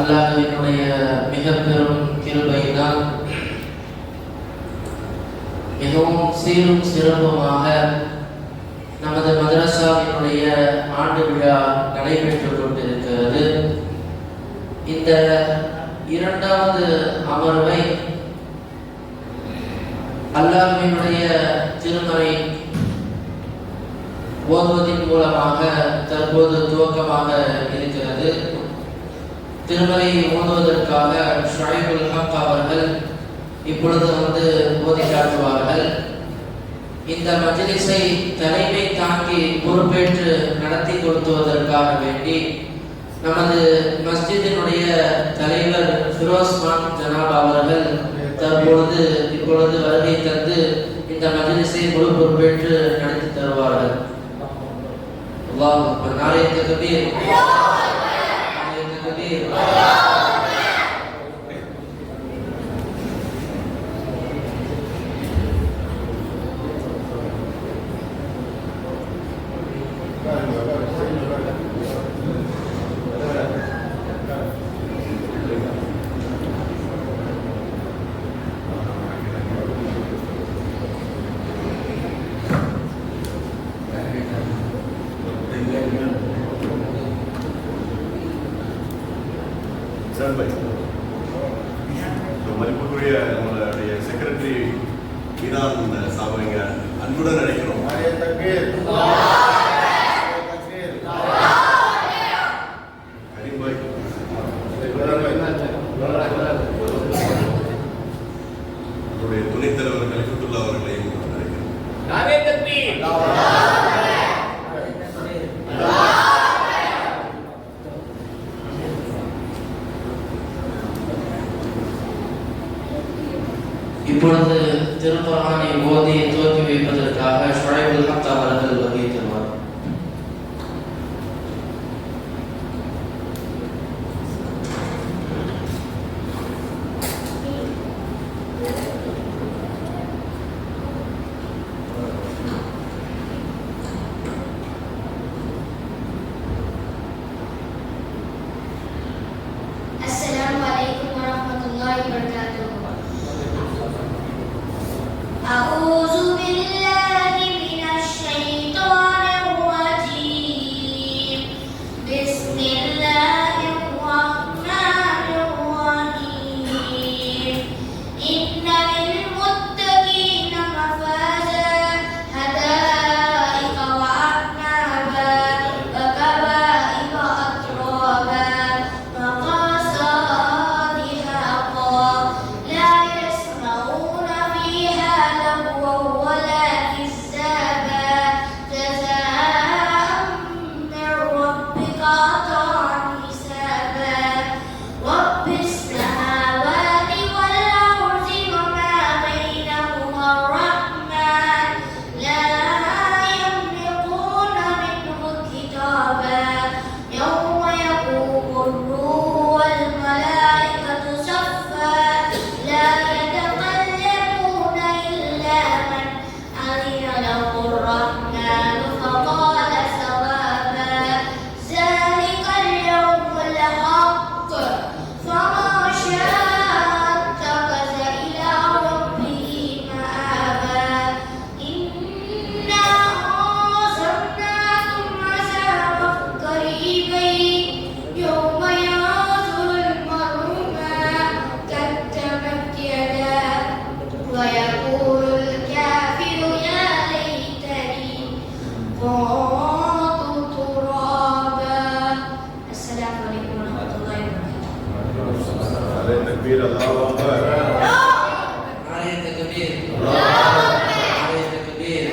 அல்லாஹ்வினுடைய மிக பெரும் கிருபையினால் மிகவும் சீரும் சிறப்புமாக நமது மதரசாவினுடைய ஆண்டு விழா நடைபெற்றுக் கொண்டிருக்கிறது. இந்த இரண்டாவது அமர்வை அல்லாஹ்வினுடைய திருமறை ஓதுவதின் மூலமாக தற்போது துவக்கமாக இருக்கிறது. திருமறை ஓதுவதற்காக ஷுஐபுல் ஹக் அவர்கள் இப்பொழுது ஓதி காட்டுவார்கள். இந்த மஜ்லிஸை தலைமை தாங்கி பொறுப்பேற்று நடத்தி கொடுத்துவதற்காக வேண்டி நமது மஸ்ஜிதினுடைய தலைவர் ஃபிரோஸ்மான் ஜனாப் அவர்கள் இப்பொழுது வருகை தந்து இந்த மஜ்லிஸை முழு பொறுப்பேற்று நடத்தி தருவார்கள். அல்லாஹ் அக்பர். நாரே தக்பீர். நாரே தக்பீர். மதிப்புக்குரிய நம்மளுடைய செக்ரட்டரி ஈரான் சாவங்க அன்புடன் அழைக்கிறோம். அவருடைய துணைத் தலைவர் கலிஃபத்துல்லா அவர்களையும் அழைக்கிறோம். இப்பொழுது திருக்குர்ஆனை ஓதி துவக்கி வைப்பதற்காக ஷுஐபுல் ஹக் அவர்கள் வருகை தருவார். அஸ்ஸலாமு அலைக்கும் வரஹ்மத்துல்லாஹி வபரகாத்துஹு. أعوذ بالله من الشيطان الرجيم. بسم الله الرحمن الرحيم. إن للمتقين مفازا حدائق وأعنابا وكواعب أترابا وقاصات دهاقا لا يسمعون فيها لغوا ولا كذابا جزاء من ربك عطاء حسابا. رب السماوات والأرض وما بينهما الرحمن لا يملكون منه كتابا. يوم يقوم الروح والملائكة صفا لا يتكلمون إلا من أذن له الرحمن فقال صوابا. ذلك اليوم الحق فمن شاء اتخذ إلى ربه مآبا. إنا أنذرناكم عذابا قريبا يوم ينظر المرء ما قدمت يداه ويقول الكافر يا ليتني كنت ترابا. السلام عليكم ورحمة الله وبركاته. تكبير الله أكبر. நாரே தக்பீர். நாரே தக்பீர்.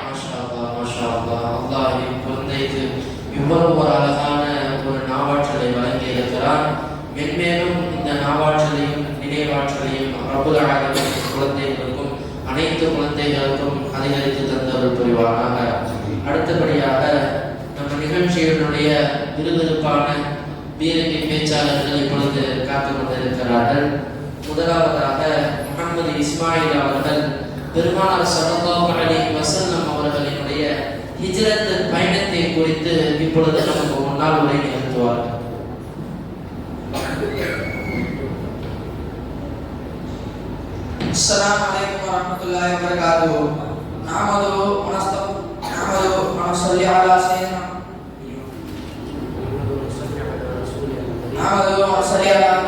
மாஷா அல்லாஹ், மாஷா அல்லாஹ். அல்லாஹ்வின் குழந்தைக்கு இவ்வளவு ஒரு அழகான ஒரு நாவாற்றலை வழங்கி இருக்கிறார். மென்மேலும் இந்த நாவாற்றலையும் நினைவாற்றலையும் ரப்புல் ஆலமீன் குழந்தைகளுக்கும் அனைத்து குழந்தைகளுக்கும் அதிகரித்து தந்தவர் புரிவானாக. அடுத்தபடியாக நம்ம நிகழ்ச்சியினுடைய விறுவிறுப்பான வீரங்கை பேச்சாளர்கள் இப்பொழுது காத்துக் கொண்டிருக்கிறார்கள். முதலாவதாக முஹம்மது இஸ்மாயில் அவர்கள் பெருமானார் ஸல்லல்லாஹு அலைஹி வஸல்லம் அவர்களினுடைய ஹிஜ்ரத் பயணத்தை குறித்து இப்பொழுது நமக்கு முன்னால் உரை நிகழ்த்துவார்கள். السلام عليكم ورحمة الله وبركاته. نحمده ونصلي على سيدنا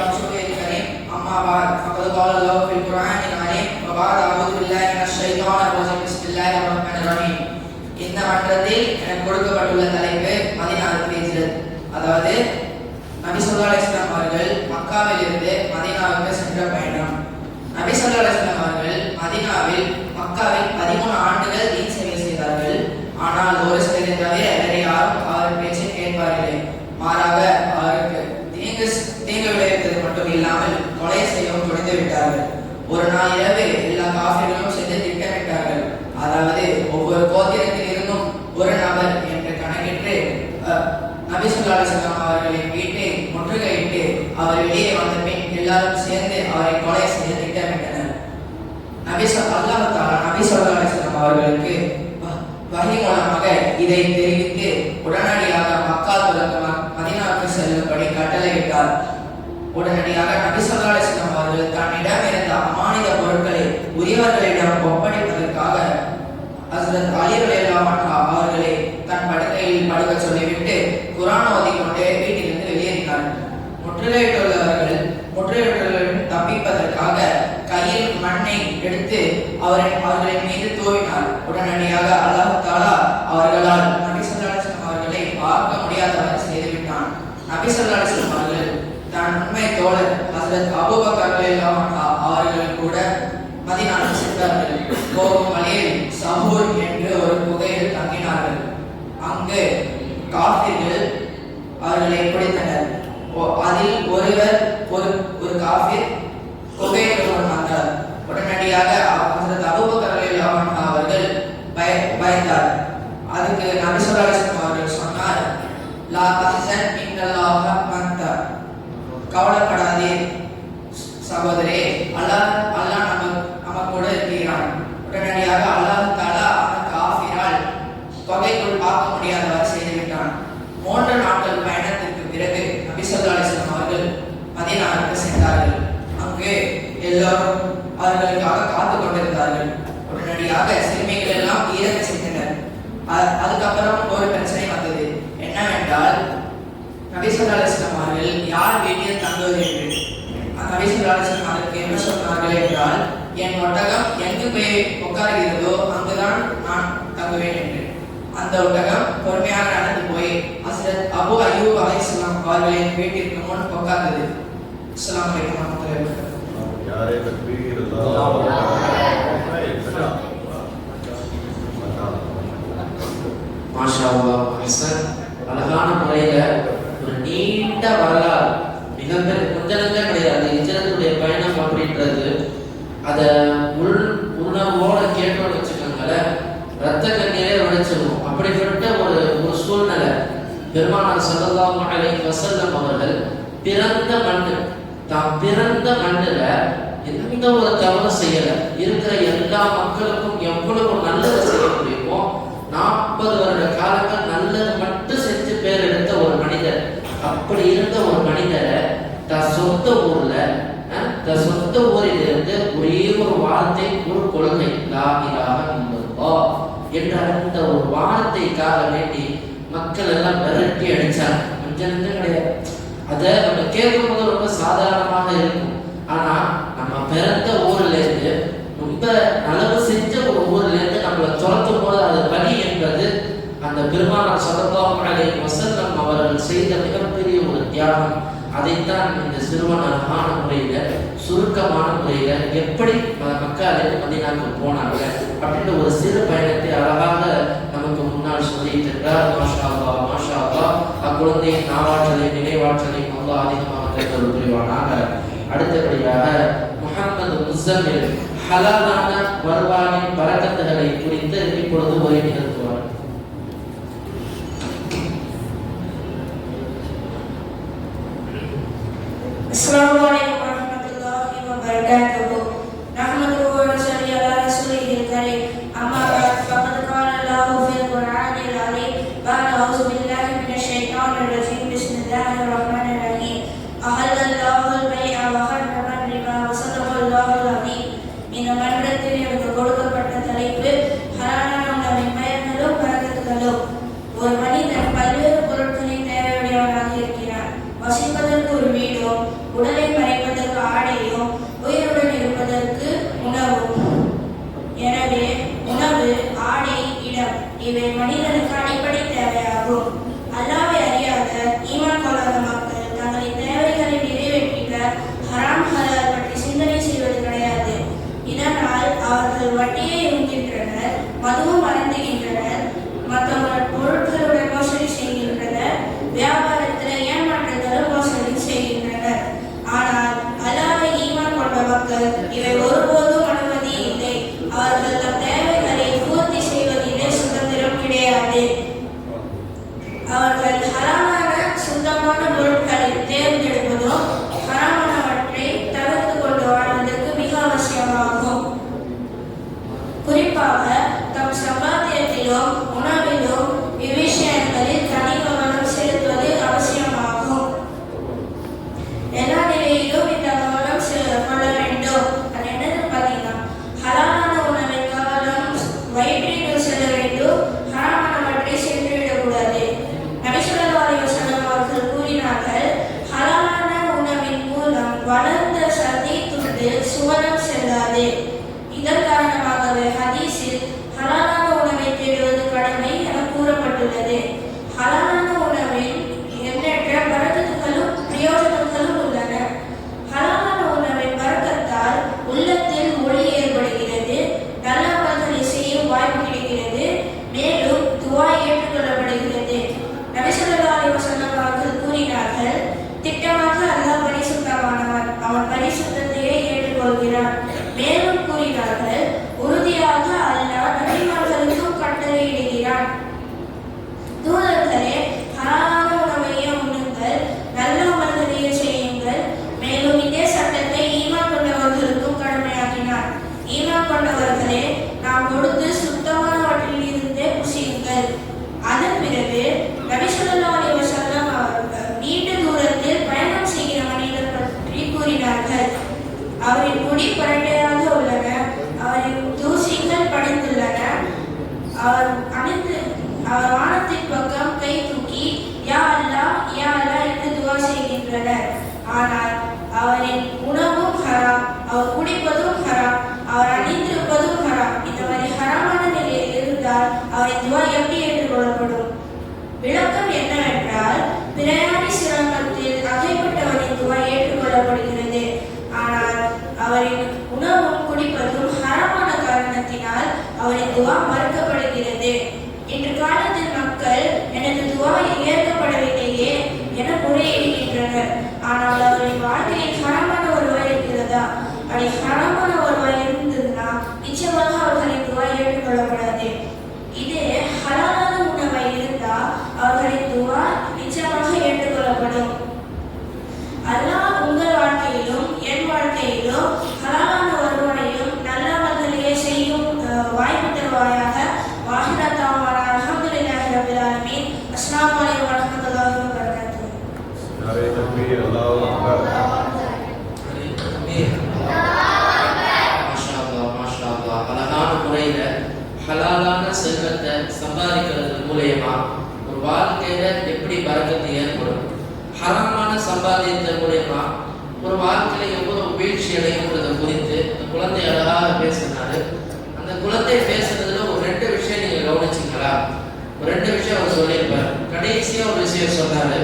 رسوله الكريم. أما بعد فقد قال الله في القرآن العظيم وبعد أعوذ بالله من الشيطان الرجيم بسم الله الرحمن الرحيم. இந்த மன்றத்தில் எனக்கு கொடுக்கப்பட்டுள்ள தலைப்பு 14 பேஜில், அதாவது நபி ஸல்லல்லாஹு அலைஹி வஸல்லம் அவர்கள் மக்காவில் இருந்து மதீனாவுக்கு சென்ற பயணம். நபி ஸல்லல்லாஹு அலைஹி வஸல்லம் அவர்கள் மதீனாவில் மக்காவில் 13 ஆண்டுகள் தீன் சேவை செய்தார்கள். ஆனால் ஒரு சிலரை தவிர வேறு யாரும் அவர் பேச்சை கேட்பார்களே, மாறாக அவருக்கு தீங்கு விளைவித்தது மட்டும் இல்லாமல் கொலை செய்யவும் துணிந்து விட்டார்கள். ஒரு நாள் இரவு எல்லா காஃபிர்களும் சென்று திட்டமிட்டார்கள். அதாவது ஒவ்வொரு கோத்திரத்தில் இருந்தும் ஒரு நபர் என்று கணக்கிட்டு நபி ஸல்லல்லாஹு அலைஹி வஸல்லம் அவர்களின் வீட்டை முற்றுகையிட்டு அவர் வெளியே வந்த பின் எல்லாரும் சேர்ந்து அவரை கொலை செய்ய திட்டமிட்டனர். நபி ஸல்லல்லாஹு அலைஹி வஸல்லம் அவர்களுக்கு வஹி மூலமாக இதை தெரிவித்து உடனடியாக மக்கா துறந்து மதீனாவுக்கு செல்லும்படி கட்டளையிட்டார். உடனடியாக நபி ஸல்லல்லாஹு அலைஹி வஸல்லம் அவர்கள் தன்னிடம் இருந்த அமானித பொருட்களை உரியவர்களிடம் ஒப்படைப்பதற்காக ஹஸ்ரத் அலி ரலியல்லாஹு அன்ஹு அவர்களை தன் படுக்கையில் படுக்க சொல்லிவிட்டு குர்ஆன் ஓதிக்கொண்டே வீட்டிலிருந்து வெளியேறினார். முற்றுகையிட்டுள்ளவர்கள் தப்பிப்பதற்காக கையில் மண்ணை எடுத்து அவர்களின் மீது தூவினார். உடனடியாக அல்லாஹ் தஆலா அவர்களால் நபி ஸல்லல்லாஹு அலைஹி வஸல்லம் அவர்களை பார்க்க முடியாதவர் செய்துவிட்டான். நபி ஸல்லல்லாஹு அலைஹி வஸல்லம் அவர்கள் தன் உண்மை தோழர் ஹஸ்ரத் அபூபக்கர் ரலியல்லாஹு அன்ஹு அவர்கள் கூட மதீனாவுக்கு சென்றார்கள். போகும் வழியில் சஹூர் என்று ஒரு குகையில் தங்கினார்கள். அங்கு காஃபிர்கள் அவர்களை பிடித்தனர். அதில் ஒரு காஃபிர் குகையில் வந்தார். உடனடியாக ஹஸ்ரத் அபூபக்கர் ரலியல்லாஹு அன்ஹு அவர்கள் பயந்தார். அதுக்கு நபி ஸல்லல்லாஹு அலைஹி வஸல்லம் அவர்கள் சொன்னார், லா தஹ்சன் இன்னல்லாஹ மஅனா, கவலைப்படாதே சகோதரே, அல்லாஹ் நம்ம கூட இருக்கிறான். உடனடியாக அல்லாஹ் தஆலா அந்த காஃபிரால் கொகைக்குள் பார்க்க முடியாதவர் செய்துவிட்டான். 3 நாட்கள் பயணத்திற்கு பிறகு நபி ஸல்லல்லாஹு அலைஹி வஸல்லம் அவர்கள் மதீனாவுக்கு சென்றார்கள். அங்கு எல்லோரும் அவர்களுக்காக காத்து கொண்டிருந்தார்கள். உடனடியாக சிறுமிகள் எல்லாம் ஈரங்க சென்றனர். அதுக்கப்புறம் ஒரு பிரச்சனை வந்தது. என்னவென்றால், நபி ஸல்லல்லாஹு அலைஹி வஸல்லம் அவர்கள் யார் வீட்டில் தங்குவது என்று நபி ஸல்லல்லாஹு அலைஹி வஸல்லம் அவர்கள் என்ன சொன்னார்கள் என்றால், என் ஒட்டகம் எங்கு போய் உட்காருகிறதோ அங்குதான் நான் தங்குவேன் என்று. அந்த ஒட்டகம் பொறுமையாக நடந்து போய் ஹஸ்ரத் அபு அய்யூப் அலைஹிஸ்ஸலாம் அவர்களின் வீட்டிற்கு முன் உட்கார்ந்தது. அஸ்ஸலாமு அலைக்கும் வரஹ்மத்துல்லாஹி வபரகாத்துஹு. யாரே தக்பீர் அல்லாஹ் மாஷா அல்லாஹ். ஹசன் அழகான முறையில ஒரு நீண்ட வரலாறு, மிகப்பெரிய கொஞ்சம் கிடையாது. ஹிஜ்ரத்துடைய பயணம் அப்படின்றது அதை உணர்வோட கேட்டோன்னு வச்சுக்கோங்களேன், ரத்த கண்ணீரே வடிச்சிருக்கும். அப்படிப்பட்ட ஒரு சூழ்நிலை. பெருமானார் ஸல்லல்லாஹு அலைஹி வஸல்லம் அவர்கள் பிறந்த மண்ணுல எந்த ஒரு தவறு செய்யல. இருக்கிற எல்லா மக்களுக்கும் எவ்வளவு நல்லது செய்ய முடியுமோ 40 வருட காலங்கள் நல்லது மட்டும் செஞ்சு பேர் எடுத்த ஒரு மனிதர். அப்படி இருந்த ஒரு மனிதரை தன் சொந்த ஊரில் இருந்து ஒரே ஒரு வார்த்தை, ஒரு கொள்கை, லா இலாஹ இல்லல்லாஹ் என்ற அந்த ஒரு வார்த்தைக்காக வேண்டி மக்கள் எல்லாம் விரட்டி அடிச்சாங்க. கொஞ்சம் கிடையாது. அதை நம்ம கேட்கும் போது ரொம்ப சாதாரணமாக இருக்கும். ஆனா நம்ம பிறந்த ஊர்ல இருந்து ரொம்ப நலவு செஞ்ச ஒரு ஊர்ல இருந்து நம்மளை துரத்தும் போது அது வலி என்பது அந்த பெருமானார் ஸல்லல்லாஹு அலைஹி வஸல்லம் அவர்கள் செய்த மிகப்பெரிய ஒரு தியாகம். அதைத்தான் இந்த சிறுவன் அழகான முறையில, சுருக்கமான முறையில எப்படி மக்காவிலிருந்து மதீனாவுக்கு போனாங்க அப்படின்ற ஒரு சிறு பயணத்தை அழகாக நமக்கு முன்னால் சொல்லிட்டு இருக்கிறார். மாஷா அல்லாஹ், மாஷா அல்லாஹ். அக்குழந்தையின் நாவாற்றலை, நினைவாற்றலை அல்லாஹ் அதிகமாக தந்தருள் புரிவானாக. அடுத்தபடியாக முஹம்மது முஸம்மில் ஹலாலான வருவாயின் பரக்கத்துகளை குறித்து இப்பொழுது உரை நிகழ்த்துவார். السلام عليكم ورحمة الله وبركاته. نحمده ونصلي على رسوله الكريم. أما بعد فقد قال الله في القرآن العظيم بعد أعوذ بالله من الشيطان الرجيم بسم الله الرحمن الرحيم. أحل الله البيع وحرم الربا وصدق الله العظيم. من சுத்தமான பொருட்களை தேர்ந்தெடுப்பதும் ஹராமானவற்றை தவிர்த்து கொண்டு வாழ்வதற்கு மிக அவசியமாகும். குறிப்பாக தம் சம்பாத்தியத்திலும் உணவிலும் இவ்விஷயங்களில் தனி கவனம் செலுத்துவது அவசியமாகும். எல்லா நிலையிலும் இந்த கவனம் கொள்ள வேண்டும். அது என்னன்னு பார்த்தீங்கன்னா, ஹலாலான உணவை கவனம் வயிற்றில் செல்ல வேண்டும், ஹராமானவற்றை சென்றுவிடக்கூடாது. நபி ஸல்லல்லாஹு அலைஹி வஸல்லம் அவர்கள் கூறினார்கள், ஹலாலான உணவின் மூலம் வளர்ந்த சதை துண்டு சுவனம் செல்லாது. இதன் காரணமாகவே ஹதீஸில் ஹலாலான உணவை தேடுவது கடமை என கூறப்பட்டுள்ளது. ஹலாலான உணவில் எண்ணற்ற பரக்கத்துகளும் பிரயோஜனங்களும் உள்ளன. ஹலாலான உணவின் பரக்கத்தால் உள்ளத்தில் ஒளி ஏற்படுகிறது, நல்ல அமல்களை செய்ய வாய்ப்பு கிடைக்கிறது, மேலும் துஆ ஏற்றுக்கொள்ளப்படுகிறது. நபி ஸல்லல்லாஹு அலைஹி வஸல்லம் அவர்கள் கூறினார்கள், திட்டமாக அல்லாஹ் பரிசுத்தமானவன், அவன் பரிசுத்தத்தையே ஏற்றுக்கொள்கிறான். மேலும் கூறினார்கள், உறுதியாக அல்லாஹ் நபிமார்களுக்கும் கட்டளையிடுகிறான். தூதர்களே, ஹலாலான உணவையே உண்ணுங்கள், நல்ல அமல்களையே செய்யுங்கள். மேலும் இதே சட்டத்தை ஈமான் கொண்டவர்களுக்கும் கடமையாக்கினார். ஈமான் கொண்டவர்களே, நாம் கொடுத்து சுத்தமானவற்றில் இருந்தே புசியுங்கள். அதன் பிறகு நபி ஸல்லல்லாஹு அலைஹி வஸல்லம் அவர்கள் நீண்ட தூரத்தில் பயணம் செய்கிற மனிதர் பற்றி கூறினார்கள். அவரின் முடி பரட்டையாக உள்ளன, அவரின் தூசிகள் படிந்துள்ளன. அவர் வானத்தின் பக்கம் கை தூக்கி யா அல்லாஹ் யா அல்லாஹ் என்று துஆ செய்கின்றனர். ஆனால் அவரின் உணவும் ஹராம், அவர் குடிப்பதும் ஹராம், அவர் அணிந்திருப்பதும் ஹராம். இந்த மாதிரி ஹராமான நிலையில் இருந்தால் அவரின் துஆ எப்படி ஏற்றுக்கொள்ளப்படும்? விளக்கம் என்னவென்றால், பிரயாணி சிரமத்தில் அகைப்பட்டவரின் துஆ ஏற்றுக்கொள்ளப்படுகிறது. ஆனால் அவரின் உணவும் குடிப்பதும் ஹராமான காரணத்தினால் அவரின் துஆ மறுக்கப்படுகிறது. இன்று காலத்தில் மக்கள் எனது துஆ ஏற்கப்படவில்லையே என முறையிடுகின்றனர். ஆனால் அவரின் வாழ்க்கையில் ஹராமான ஒருவர் இருக்கிறதா? அப்படி ஹராமான ஒருவர் இருந்ததுன்னா நிச்சயமாக அவர்களின் துஆ ஏற்றுக்கொள்ளப்படாது. இதே ஹலாலான உணவை இருந்தால் அவர்களின் துஆ நிச்சயமாக ஏற்றுக்கொள்ளப்படும். அல்லாஹ் உங்கள் வாழ்க்கையிலும் என் வாழ்க்கையிலும் ஹலாலான ஒருவரையும் நல்ல அமல்களையே செய்யும் வாய்ப்பு தருவாயாக. வாஹிரத்தாவான அல்ஹம்துலில்லாஹி ரப்பில் ஆலமீன். அஸ்ஸலாமு அலைக்கும் வரஹ்மத்துல்லாஹி வபரகாத்துஹு. நாரே தக்பீர், அல்லாஹு அக்பர். மாஷா அல்லாஹ், மாஷா அல்லாஹ். அழகான முறையில ஹலாலான செல்வத்தை சம்பாதிக்கிறது மூலமா ஒரு வாழ்க்கையில எப்படி பரக்கத்து ஏற்படும், ஹராமான சம்பாதித்த மூலமா ஒரு வாழ்க்கையில எவ்வளவு வீழ்ச்சி அடையுங்கிறத குறித்து அந்த குழந்தை அழகாக பேசினாரு. அந்த குழந்தை பேசுறதுல ஒரு 2 விஷயம் நீங்க கவனிச்சிங்களா? ஒரு 2 விஷயம் அவர் சொல்லியிருப்பார். கடைசியா ஒரு விஷயம் சொன்னாரு,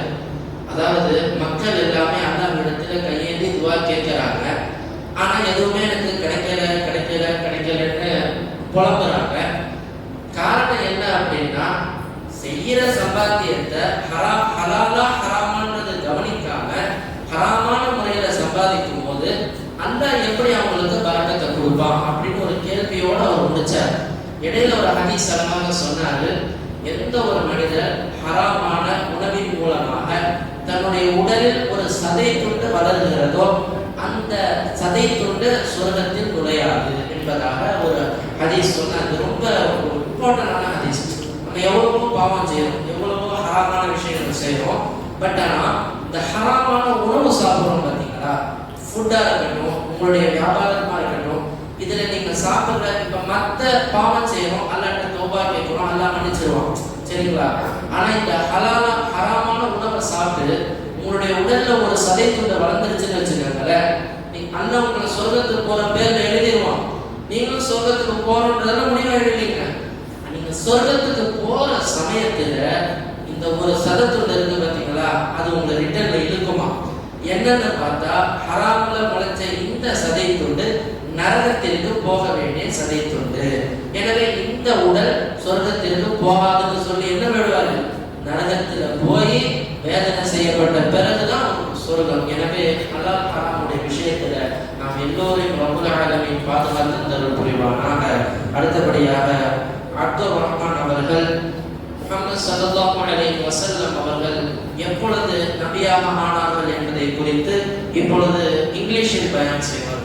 அதாவது மக்கள் எல்லாமே அல்லாஹ்விடத்துல கையேந்தி துஆ கேட்கிறாங்க, ஆனா எதுவுமே எனக்கு கிடைக்கல கிடைக்கல கிடைக்கலன்னு புலம்புறாங்க. காரணம் என்ன அப்படின்னா, செய்யற சம்பாத்தியத்தை ஹலாலா ஹராமானது கவனிக்காம ஹராமான முறையில சம்பாதிக்கும் போது அல்லாஹ் எப்படி அவங்களுக்கு பரக்கத்தை கொடுப்பான் அப்படின்னு ஒரு கேள்வியோட அவர் முடிச்சார். இடையில ஒரு ஹதீஸ் அழகாக சொன்னாரு, எந்த ஒரு மனிதர் ஹராமான உணவின் மூலமாக தன்னுடைய உடலில் ஒரு சதை துண்டு வளர்கிறதோ அந்த சதை துண்டு சுவர்க்கத்தில் நுழையாது என்பதாக ஒரு ஹதீஸ் சொன்னார். அது ரொம்ப இம்பார்ட்டன்டான ஹதீஸ். நம்ம எவ்வளவோ பாவம் செய்யறோம், எவ்வளவோ ஹராமான விஷயங்கள் செய்யறோம், பட் ஆனா இந்த ஹராமான உணவு சாப்பிடுறோம் பார்த்தீங்களா, ஃபுட்டா இருக்கட்டும், உங்களுடைய வியாபாரமா இருக்கட்டும், இதுல நீங்க சாப்பிடுற இப்ப மத்த பாவம் செய்யறோம், அல்லாஹ்ட்ட தௌபா கேட்கிறோம், அல்லாஹ் மன்னிச்சிருவான், சரிங்களா? ஆனா இந்த ஹராமான உணவை சாப்பிட்டு உங்களுடைய உடல்ல ஒரு சதை துண்டை வளர்ந்துருச்சுன்னு வச்சுக்கோங்களேன், அல்லாஹ் உங்களை சொர்க்கத்துக்கு போற பேர்ல எழுதிடுவான். நீங்களும் சொர்க்கத்துக்கு போறோன்றதுல முடிவு எழுதிங்க. நீங்க சொர்க்கத்துக்கு போற சமயத்துல இந்த ஒரு சதத்துண்டு இருக்கு பார்த்தீங்களா, அது உங்களை ரிட்டர்ன்ல இழுக்குமா? என்னன்னு பார்த்தா ஹராம்ல முளைச்ச இந்த சதை துண்டு நரகத்திற்கு போக வேண்டிய சதை துண்டு. எனவே இந்த உடல் சொர்க்கத்திற்கு போகாதுன்னு சொல்லி என்ன விடுவாரு, நரகத்துல போய் வேதனை செய்யப்பட்ட பிறகுதான் சொர்க்கம். எனவே அல்லாஹ் ஹராமுடைய விஷயத்துல நாம் எல்லோரையும் ரப்புல் ஆலமீன் பாதுகாத்து தருள் புரிவானாக. அடுத்தபடியாக அப்துல் ரஹ்மான் அவர்கள் முஹம்மது முஹம்மது ஸல்லல்லாஹு அலைஹி வஸல்லம் அவர்கள் எப்பொழுது நபியாக ஆனார்கள் என்பதை குறித்து இப்பொழுது இங்கிலீஷில் பயான் செய்வார்கள்.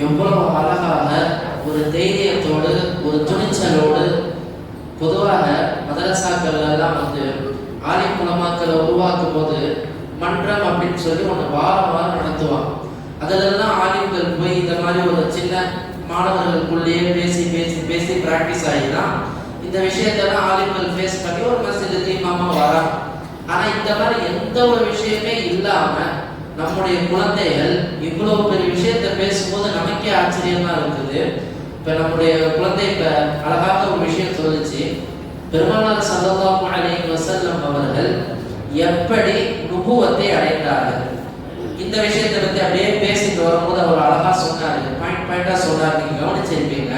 எவ்வளவு அழகாக ஒரு தைரியத்தோடு ஒரு துணிச்சலோடு பொதுவாக மதரசாக்கள் எல்லாம் ஆலிம் உலமாக்களை உருவாக்கும் போது மன்றம் அப்படின்னு சொல்லி ஒன்று வாரம் நடத்துவாங்க. அதிலெல்லாம் ஆலிம்கள் போய் இந்த மாதிரி ஒரு சின்ன மாணவர்களுக்குள்ளேயே பேசி பேசி பேசி ப்ராக்டிஸ் ஆகிதான் இந்த விஷயத்தெல்லாம் ஆலிம்கள் ஃபேஸ் பண்ணி ஒரு மஸ்ஜிதுக்கு இமாமா வராங்க. ஆனால் இந்த மாதிரி எந்த ஒரு விஷயமே இல்லாமல் நம்முடைய குழந்தைகள் இவ்வளவு பெரிய விஷயத்த பேசும்போது நமக்கே ஆச்சரியமா இருக்குது. இப்ப நம்முடைய குழந்தை இப்ப அழகாக ஒரு விஷயம் சொல்லிச்சு, பெருமானார் ஸல்லல்லாஹு அலைஹி வஸல்லம் அவர்கள் எப்படி நுபுவத்தை அடைந்தார்கள். இந்த விஷயத்தை பத்தி அப்படியே பேசிட்டு வரும்போது அவர் அழகா சொன்னாரு, பாயிண்டா சொன்னார். நீங்க கவனிச்சிருப்பீங்க,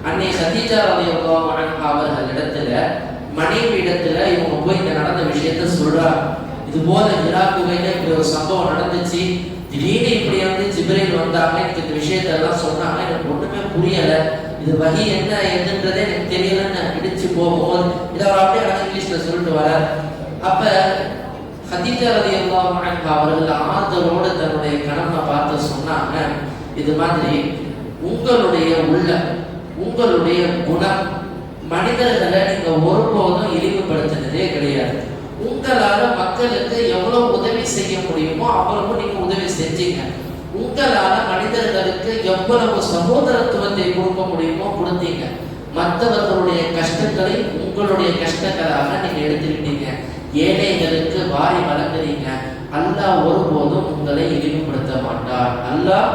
அன்னை கதீஜா ரலியல்லாஹு அன்ஹா அவர்கள் இடத்துல மனைவி இடத்துல இவங்க போய் இந்த நடந்த விஷயத்த சொல்றாங்க. இது போல ஹிரா குகையில இப்படி ஒரு சம்பவம் நடந்துச்சு, திடீர்னு இப்படி வந்து ஜிப்ரீல் வந்தாங்க, எனக்கு இந்த விஷயத்தெல்லாம் சொன்னாங்க, எனக்கு ஒண்ணுமே புரியல, இது வகி என்ன என்னன்றதே எனக்கு தெரியலன்னு இடிச்சு போகும்போது இதை அவர் அப்படியே இங்கிலீஷ்ல சொல்லிட்டு வர. அப்ப ஹதீஜா ரலியல்லாஹு அன்ஹா அவர்கள் ஆதரவோடு தன்னுடைய கணவனை பார்த்து சொன்னாங்க, இது மாதிரி உங்களுடைய உள்ளம், உங்களுடைய குணம் மனிதர்களை நீங்க ஒருபோதும் இழிவுபடுத்தினதே கிடையாது. உங்களால மக்களுக்கு எவ்வளவு உதவி செய்ய முடியுமோ அவ்வளவு நீங்க உதவி செஞ்சீங்க. உங்களால மனிதர்களுக்கு எவ்வளவு சகோதரத்துவத்தை கொடுக்க முடியுமோ கொடுத்தீங்க. மற்றவர்களுடைய கஷ்டங்களை உங்களுடைய கஷ்டங்களாக நீங்க எடுத்துக்கிட்டீங்க. ஏழைகளுக்கு வாரி வழங்குறீங்க. அல்லாஹ் ஒருபோதும் உங்களை இழிவுபடுத்த மாட்டார். அல்லாஹ்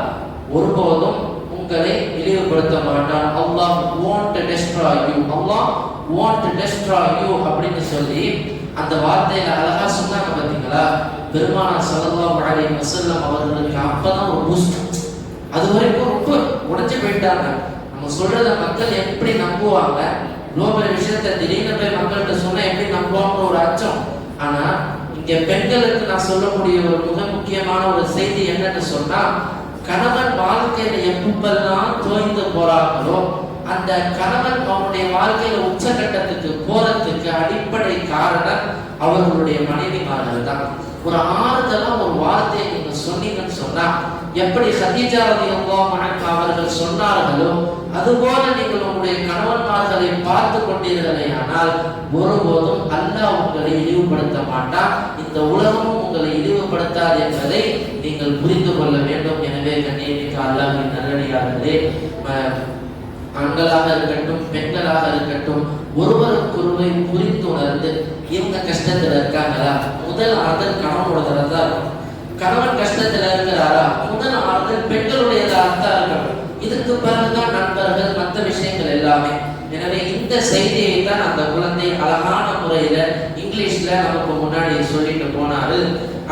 ஒருபோதும் உங்களை இழிவுபடுத்த மாட்டான். அல்லாஹ் won't destroy you. Allah won't destroy you அப்படின்னு சொல்லி அந்த வார்த்தையில அழகா சொன்னாங்க பாத்தீங்களா. பெருமானார் ஸல்லல்லாஹு அலைஹி வஸல்லம் அவர்களுக்கு அப்பதான் ஒரு பூஸ்ட். அது வரைக்கும் ரொம்ப உடைஞ்சு போயிட்டாங்க. நம்ம சொல்றத மக்கள் எப்படி நம்புவாங்க, குளோபல் விஷயத்தை திடீர்னு போய் மக்கள்கிட்ட சொன்னா எப்படி நம்புவாங்க ஒரு அச்சம். ஆனா இங்க பெண்களுக்கு நான் சொல்லக்கூடிய ஒரு மிக முக்கியமான ஒரு செய்தி என்னன்னு சொன்னா, கணவன் வாழ்க்கையில எப்பெல்லாம் தோய்ந்து போறாங்களோ அந்த கணவன் அவனுடைய வாழ்க்கையில உச்சகட்டத்துக்கு போறதுக்கு அடிப்படை காரணம் அவர்களுடைய மனைவிமார்கள் தான். ஒரு ஆறுதலா ஒரு வார்த்தையை நீங்க சொன்னீங்கன்னு சொன்னா, எப்படி ஹதீஜா ரலியல்லாஹு அன்ஹா அவர்கள் சொன்னார்களோ அதுபோல நீங்கள் உங்களுடைய கணவன்மார்களை பார்த்து கொண்டீர்களே ஆனால் ஒருபோதும் அல்லாஹ் உங்களை இழிவுபடுத்த மாட்டான். இந்த உலகமும் உங்களை இழிவுபடுத்தாது என்பதை நீங்கள் புரிந்து கொள்ள வேண்டும். எனவே கண்ணியமிக்க அல்லாஹ்வின் நல்லடியார்களே, ஆண்களாக இருக்கட்டும் பெண்களாக இருக்கட்டும் ஒருவருக்கொருவர் புரிந்து உணர்ந்து இவங்க கஷ்டத்துல இருக்காங்களா, முதல் ஆறுதல் கணவனோட தான். கணவன் கஷ்டத்துல இருக்கிறாரா, முதல் ஆறுதல் பெண்களுடையதாக தான் இருக்கணும். இதுக்கு பிறகுதான் நண்பர்கள் மற்ற விஷயங்கள் எல்லாமே. எனவே இந்த செய்தியை தான் அந்த குழந்தை அழகான முறையில இங்கிலீஷ்ல நமக்கு முன்னாடி சொல்லிட்டு போனாரு.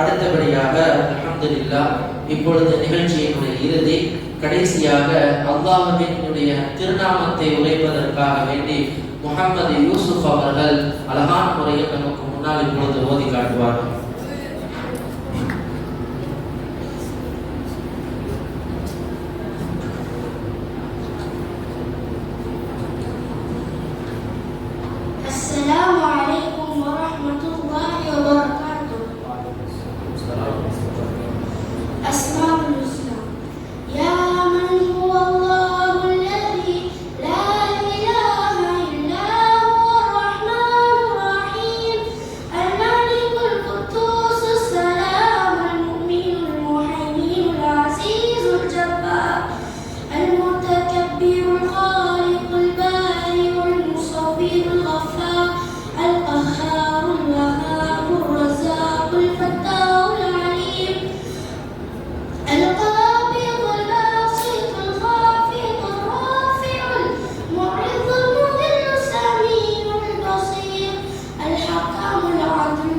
அடுத்தபடியாக அல்ஹம்துலில்லாஹ் இப்பொழுது நிகழ்ச்சியினுடைய இறுதி கடைசியாக அல்லாஹ்வினுடைய திருநாமத்தை உரைப்பதற்காக வேண்டி முஹம்மது யூசுப் அவர்கள் அழகான முறையில் நமக்கு முன்னால் இப்பொழுது ஓதி காட்டுவார்கள். السلام عليكم ورحمة الله وبركاته. أسماء الحسنى يا من هو الله الذي لا إله إلا هو الرحمن الرحيم الملك القدوس السلام المؤمن المهيمن العزيز الجبار المتكبر الخالق البارئ المصور الغفار القهار الوهاب الرزاق الفتاح العليم القابض الباسط الخافض الرافع المعز المذل السميع البصير الحكم العدل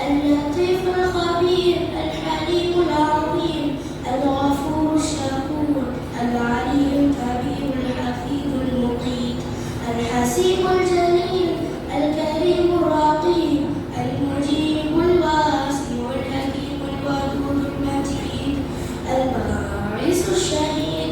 اللطيف الخبير الحليم العظيم الغفور الشكور العلي الكبير الحفيظ المقيت الحسيب الجليل الكريم الرقيب المجيب الواسع الحكيم الودود المجيد الباعث الشهيد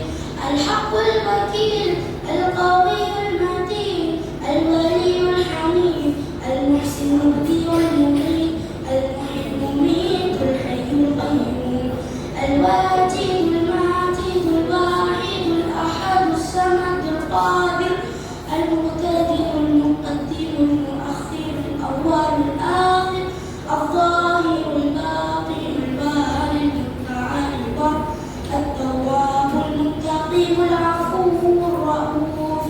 الحق الوكيل القوي المتين الولي الحميد المحسن المبدي والمميت المحيي المميت الحي القيوم الواجد المعتد الواحد الأحد الصمد القادر المقتدر المقدم المؤخر الأول الآخر الظاهر الباطن البارئ المتعال البر التواب المنتقم العفو الرؤوف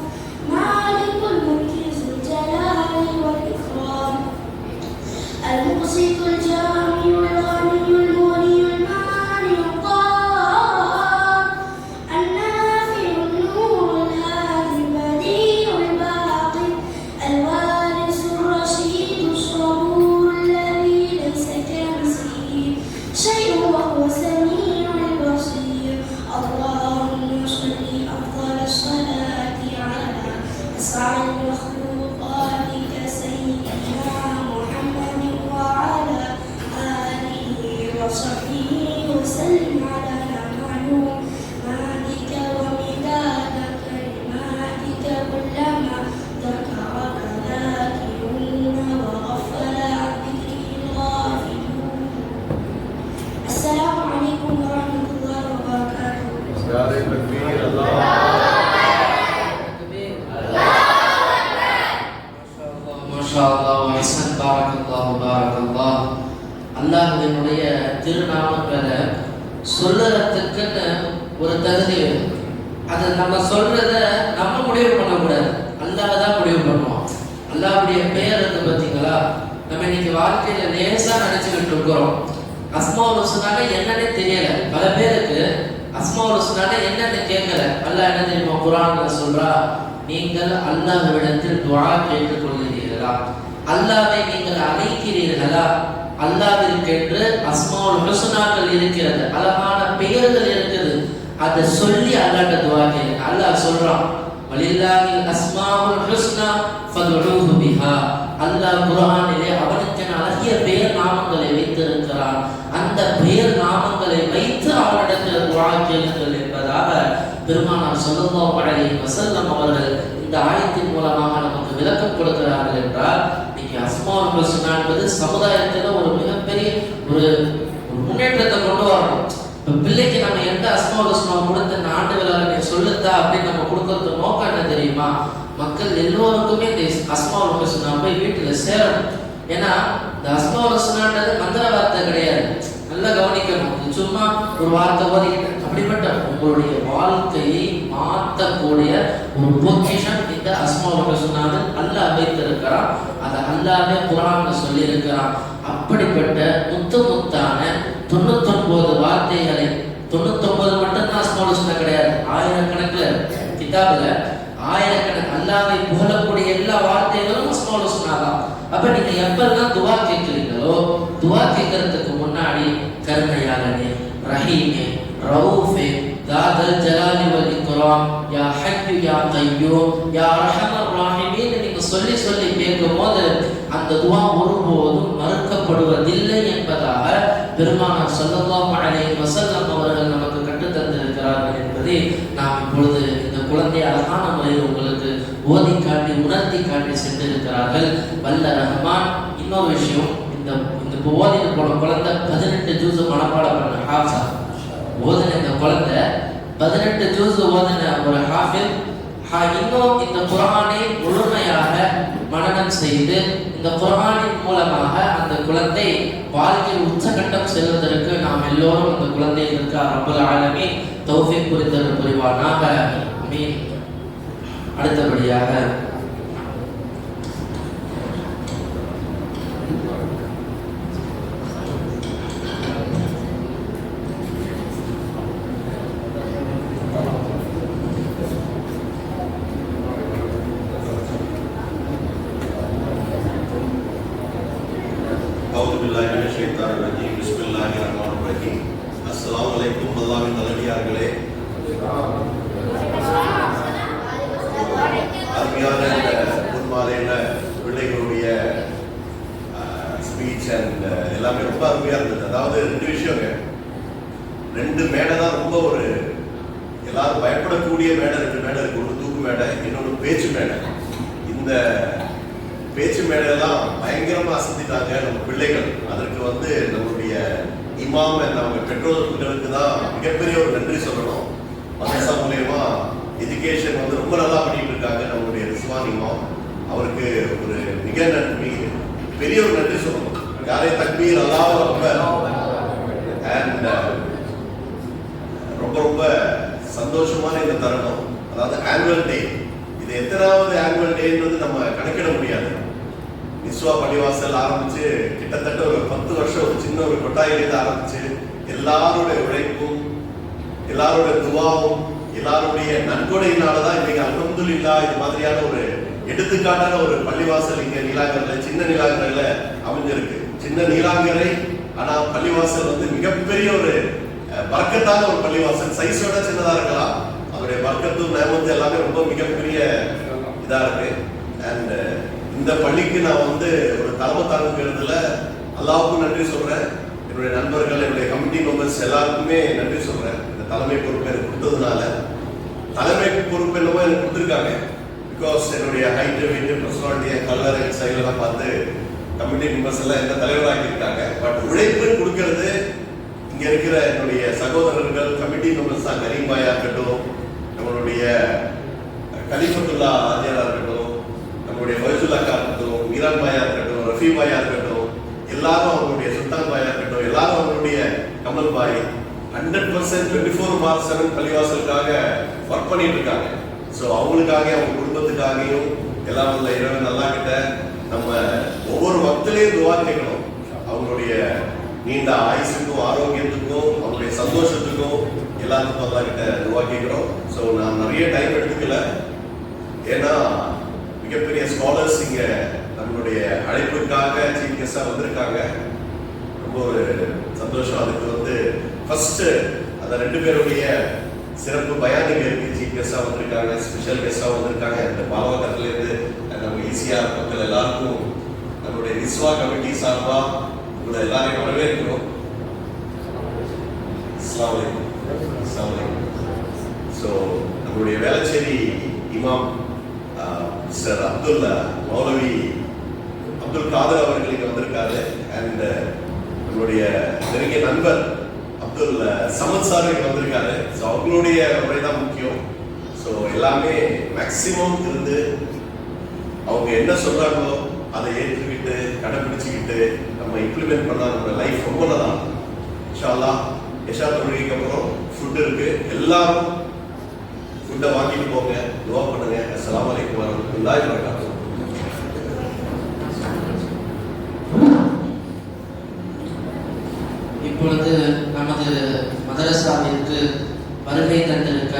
தக்பீர் அல்லாஹ் அல்லாஹ்வினுடைய திருநாமங்களை சொல்லுறதுக்குன்னு ஒரு தகுதி வேணும். அதை நம்ம சொல்றத நம்ம முடிவு பண்ணக்கூடாது, அல்லாஹ் தான் முடிவு பண்ணுவோம். அல்லாஹ்வுடைய பெயர் இருக்கு பார்த்தீங்களா, நம்ம இன்னைக்கு வாழ்க்கையில லேசா நினைச்சுக்கிட்டு இருக்கிறோம். அஸ்மாவுல் ஹுஸ்னால என்னன்னே தெரியல, பல பேருக்கு அஸ்மாவுல் ஹுஸ்னால என்னன்னு கேட்கல. அல்லாஹ் என்ன தெரியுமா குர்ஆன்ல சொல்றா, நீங்கள் அல்லாஹ்விடத்தில் துஆ கேட்டுக் கொள்கிறீர்களா, அல்லாஹ்வை நீங்கள் அழைக்கிறீர்களா, அல்லாஹ்விற்கென்று அஸ்மாவுல் ஹுஸ்னாக்கள் இருக்கிறது, அழகான பெயர்கள் இருக்குது, அதை சொல்லி அல்லாஹ்ட்ட துஆ கேளுங்க. அல்லாஹ் சொல்றான், வலில்லாஹில் அஸ்மாவுல் ஹுஸ்னா ஃபதுஊஹு பிஹா. அல்லாஹ் குர்ஆனிலே அவனுக்கு அழகிய பெயர் நாமங்களை வைத்திருக்கிறான், அந்த பெயர் நாமங்களை வைத்து அவனிடத்தில் துஆ கேளுங்கள் என்பதாக பெருமானார் ஸல்லல்லாஹு அலைஹி வஸல்லம் அவர்கள் இந்த ஆயத்தின் மூலமாக நமக்கு விளக்கம் கொடுக்கிறார்கள். என்றால் இன்னைக்கு அஸ்மாவுல் ஹுஸ்னா என்பது சமுதாயத்தில் ஒரு மிகப்பெரிய ஒரு முன்னேற்றத்தை கொண்டு வரணும். இப்போ பிள்ளைக்கு நம்ம எந்த அஸ்மாவுல் ஹுஸ்னா கொடுத்து இந்த ஆண்டு விழாவில் நீ சொல்லுதா அப்படின்னு நம்ம கொடுக்கறது நோக்கம் என்ன தெரியுமா, மக்கள் எல்லோருக்குமே இந்த அஸ்மாவுல் ஹுஸ்னா போய் வீட்டில் சேரணும். ஏன்னா இந்த அஸ்மாவுல் ஹுஸ்னான்றது மந்திர வார்த்தை கிடையாது, நல்லா கவனிக்கணும். இது சும்மா ஒரு வார்த்தை ஓதிக்கிட்டு அப்படிப்பட்ட உங்களுடைய வாழ்க்கையை மாற்றக்கூடிய ஒரு பொக்கிஷம் இந்த அஸ்மாவுல் ஹுஸ்னாவில் அல்லாஹ் வைத்திருக்கிறான். அதை அல்லாஹ்வே குர்ஆன்ல சொல்லி இருக்கிறான். அப்படிப்பட்ட முத்தான 99 வார்த்தைகளை, 99 மட்டும்தான் அஸ்மாவுல் ஹுஸ்னா கிடையாது, ஆயிரக்கணக்கில் கிதாபுல ஆயிரக்கணக்கில் அல்லாஹ்வை புகழக்கூடிய எல்லா வார்த்தைகளும் அஸ்மாவுல் ஹுஸ்னா தான். அப்ப நீங்க எப்பெல்லாம் துஆ கேட்கிறீங்களோ, துஆ கேட்கறதுக்கு முன்னாடி கருணையாளனே, ரஹீமே, ரவுஃபே, தாதல் ஜலாலி வல் இக்ராம், யா ஹய்யு யா கய்யூம், யா அர்ஹமர் ராஹிமீன் நீங்க சொல்லி சொல்லி கேட்கும்போது அந்த துஆ ஒருபோதும் மறுக்கப்படுவதில்லை என்பதாக பெருமானார் ஸல்லல்லாஹு அலைஹி வஸல்லம் அவர்கள் நமக்கு கற்றுத் தந்திருக்கிறார்கள் என்பதை நாம் இப்பொழுது இந்த குழந்தை அழகான முறையில் உங்களுக்கு ஓதி காட்டி உணர்த்தி காட்டி சென்றிருக்கிறார்கள். வல்ல ரஹ்மான் இன்னொரு விஷயம், இந்த ஓதிட்டு போன குழந்தை 18 ஜூஸ் மனப்பாடம் பண்ண ஹாஃபிஸ் ஓதுன இந்த குழந்தை 18 ஜூஸ் ஓதுன ஒரு ஹாஃபிஸ். இன்னும் இந்த குர்ஆனை முழுமையாக மனனம் செய்து இந்த குர்ஆனின் மூலமாக அந்த குழந்தை வாழ்க்கையில் உச்சகட்டம் செல்வதற்கு நாம் எல்லோரும் அந்த குழந்தைகளுக்கு ரப்பல் ஆலமீன் தௌஃபீக் புரிவானாக. ஆமீன். அடுத்தபடியாக அஸ்ஸலாமு அலைக்கும். அல்லாஹ்வின் நல்லடியார்களே, அருமையான பொன்மாலையில பிள்ளைகளுடைய ஸ்பீச் அண்ட் எல்லாமே ரொம்ப அருமையா இருந்தது. அதாவது 2 விஷயங்க, 2 மேடை தான் ரொம்ப ஒரு எல்லாரும் பயப்படக்கூடிய மேடை. 2 மேடை இருக்கு, ஒரு தூக்கு மேடை, இன்னொரு பேச்சு மேடை. இந்த பேச்சு மேடையெல்லாம் பயங்கரமா அசத்திட்டாங்க நம்ம பிள்ளைகள். அதற்கு நம்மளுடைய இமாம் அவங்க பெற்றோர்களுக்கு தான் மிகப்பெரிய ஒரு நன்றி சொல்லணும். மதரசா மூலமா எஜுகேஷன் ரொம்ப நல்லா பண்ணிட்டு இருக்காங்க. நம்மளுடைய ரிஸ்வான் இமாம் அவருக்கு ஒரு மிக பெரிய ஒரு நன்றி சொல்லணும். யாரே தக்பீர் அல்லாஹ் அக்பர். அண்ட் ரொம்ப ரொம்ப சந்தோஷமான இந்த தருணம். அதாவது ஆனுவல் டே, இது எத்தனாவது ஆனுவல் டேன்றது நம்ம கணக்கிட முடியாது. நிஸ்வா பள்ளிவாசல் ஆரம்பிச்சு கிட்டத்தட்ட ஒரு 10 வருஷம், ஒரு சின்ன ஒரு கொட்டாயிலிருந்து ஆரம்பிச்சு எல்லாருடைய உழைப்பும் எல்லாருடைய துவாவும் எல்லாருடைய நன்கொடையினாலதான் இன்னைக்கு அல்ஹம்துலில்லாஹ் இது மாதிரியான ஒரு எடுத்துக்காட்டான ஒரு பள்ளிவாசல் இங்க நீலாங்கரையில, சின்ன நீலாங்கரையில அமைஞ்சிருக்கு. சின்ன நீலாங்கரை, ஆனா பள்ளிவாசல் மிகப்பெரிய ஒரு பர்க்கத்தான ஒரு பள்ளிவாசல். சைஸோட சின்னதா இருக்கலாம், அவருடைய பர்க்கத்தும் நேமத்து எல்லாமே ரொம்ப மிகப்பெரிய இதா இருக்கு. அண்ட் இந்த பள்ளிக்கு நான் ஒரு தலைமை தாங்குகிறதுல அல்லாஹ்வுக்கும் நன்றி சொல்றேன். என்னுடைய நண்பர்கள், என்னுடைய கமிட்டி மெம்பர்ஸ் எல்லாருக்குமே நன்றி சொல்றேன். இந்த தலைமை பொறுப்பு எனக்கு கொடுத்ததுனால. தலைமை பொறுப்பு என்னமோ எனக்கு கொடுத்துருக்காங்க. பிகாஸ் என்னுடைய ஹைட்டு, வெயிட்டு, பர்சனாலிட்டியை, கலர் அண்ட் ஸ்டைல் எல்லாம் பார்த்து கமிட்டி மெம்பர்ஸ் எல்லாம் என்ன தலைவராகி இருக்காங்க. பட் உழைப்பு கொடுக்கறது இங்க இருக்கிற என்னுடைய சகோதரர்கள் கமிட்டி மெம்பர்ஸ் தான் கரீம் பாயா இருக்கட்டும், நம்மளுடைய கலிஃபத்துல்லா ஆஜியாரா இருக்கட்டும், நம்மளுடைய ஃபைசுல்லா அக்கா இருக்கட்டும், மீரான் பாயா இருக்கட்டும், ரஃபி பாயா இருக்கட்டும், எல்லாரும் அவங்களுடைய சுல்தான் பாயா இருக்கட்டும், எல்லாரும் அவங்களுடைய கமல் பாய் 100% 24/7 பள்ளிவாசலுக்காக ஒர்க் பண்ணிட்டு இருக்காங்க. ஸோ அவங்களுக்காக அவங்க குடும்பத்துக்காகவும் எல்லாம் உள்ள இறைவன் நல்லா கிட்ட நம்ம ஒவ்வொரு வக்திலையும் துவா கேட்கணும். அவங்களுடைய நீண்ட ஆயுசுக்கும் ஆரோக்கியத்துக்கும் அவங்களுடைய சந்தோஷத்துக்கும் எல்லாத்துக்கும் அல்லா கிட்ட துவா கேட்கிறோம். ஸோ நான் நிறைய டைம் எடுத்துக்கல, ஏன்னா மிகப்பெரிய ஸ்காலர்ஸ் இங்க நம்மளுடைய அழைப்புக்காக சீஃப் கெஸ்டா வந்திருக்காங்க. ரொம்ப ஒரு சந்தோஷம். அதுக்கு ஃபர்ஸ்ட் அந்த 2 பேருடைய சிறப்பு பயானிகளுக்கு சீஃப் கெஸ்டா வந்திருக்காங்க, ஸ்பெஷல் கெஸ்டா வந்திருக்காங்க. இந்த பாலவகத்துல இருந்து நம்ம ஈஸியாக மக்கள் எல்லாருக்கும் நம்மளுடைய நிஸ்வா கமிட்டி சார்பா உங்களை எல்லாரையும் வரவேற்கிறோம். அஸ்ஸலாமு அலைக்கும். ஸோ நம்மளுடைய வேளச்சேரி இமாம் மிஸ்டர் மௌலவி அப்துல் காதர் அவர்கள் இங்க வந்திருக்காரு. அண்ட் நம்மளுடைய நெருங்கிய நண்பர் அப்துல் சமத் சார் இங்க வந்திருக்காரு. ஸோ அவங்களுடைய உரை தான் முக்கியம். ஸோ எல்லாமே மேக்சிமம் இருந்து அவங்க என்ன சொல்றாங்களோ அதை ஏற்றுக்கிட்டு கடைபிடிச்சுக்கிட்டு நம்ம இம்ப்ளிமெண்ட் பண்ணா நம்ம லைஃப் ரொம்ப நல்லா இருக்கும். இன்ஷா அல்லாஹ் எஷா தொழுகைக்கு அப்புறம் ஃபுட் இருக்கு, எல்லாரும் ஃபுட்டை வாங்கிட்டு போங்க, துவா பண்ணுங்க. அஸ்ஸலாமு அலைக்கும் வரஹ்மத்துல்லாஹி வபரகாத்துஹு. இப்பொழுது நமது மதரசாவிற்கு வருகை தந்திருக்க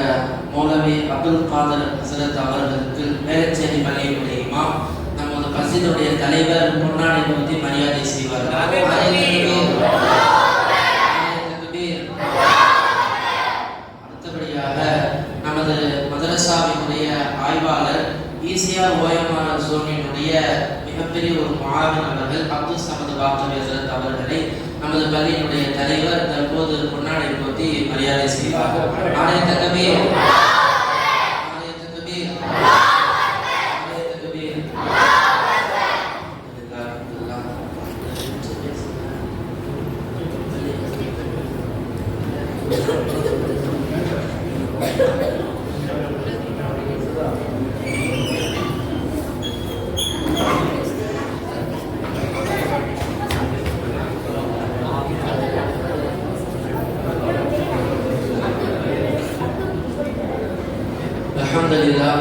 மௌலவி அப்துல் காதர் ஹசரத் அவர்களுக்கு வேளச்சேரி பள்ளியினுடைய இமாம் நமது மஸ்ஜிதுடைய தலைவர் முன்னாடி நிறுத்தி மரியாதை செய்வார்கள். அடுத்தபடியாக நமது மதரசாவினுடைய ஆய்வாளர் ஈசிஆர் ஓஎம்ஆர் ஜோனினுடைய மிகப்பெரிய ஒரு மாணவன் அவர்கள் அப்துல் சமது பாக்டர் ஹசரத் அவர்களை நமது பள்ளியினுடைய தலைவர் தற்போது முன்னாடி நிறுத்தி மரியாதை செய்வார்கள். அல்ஹம்துலில்லாஹ்.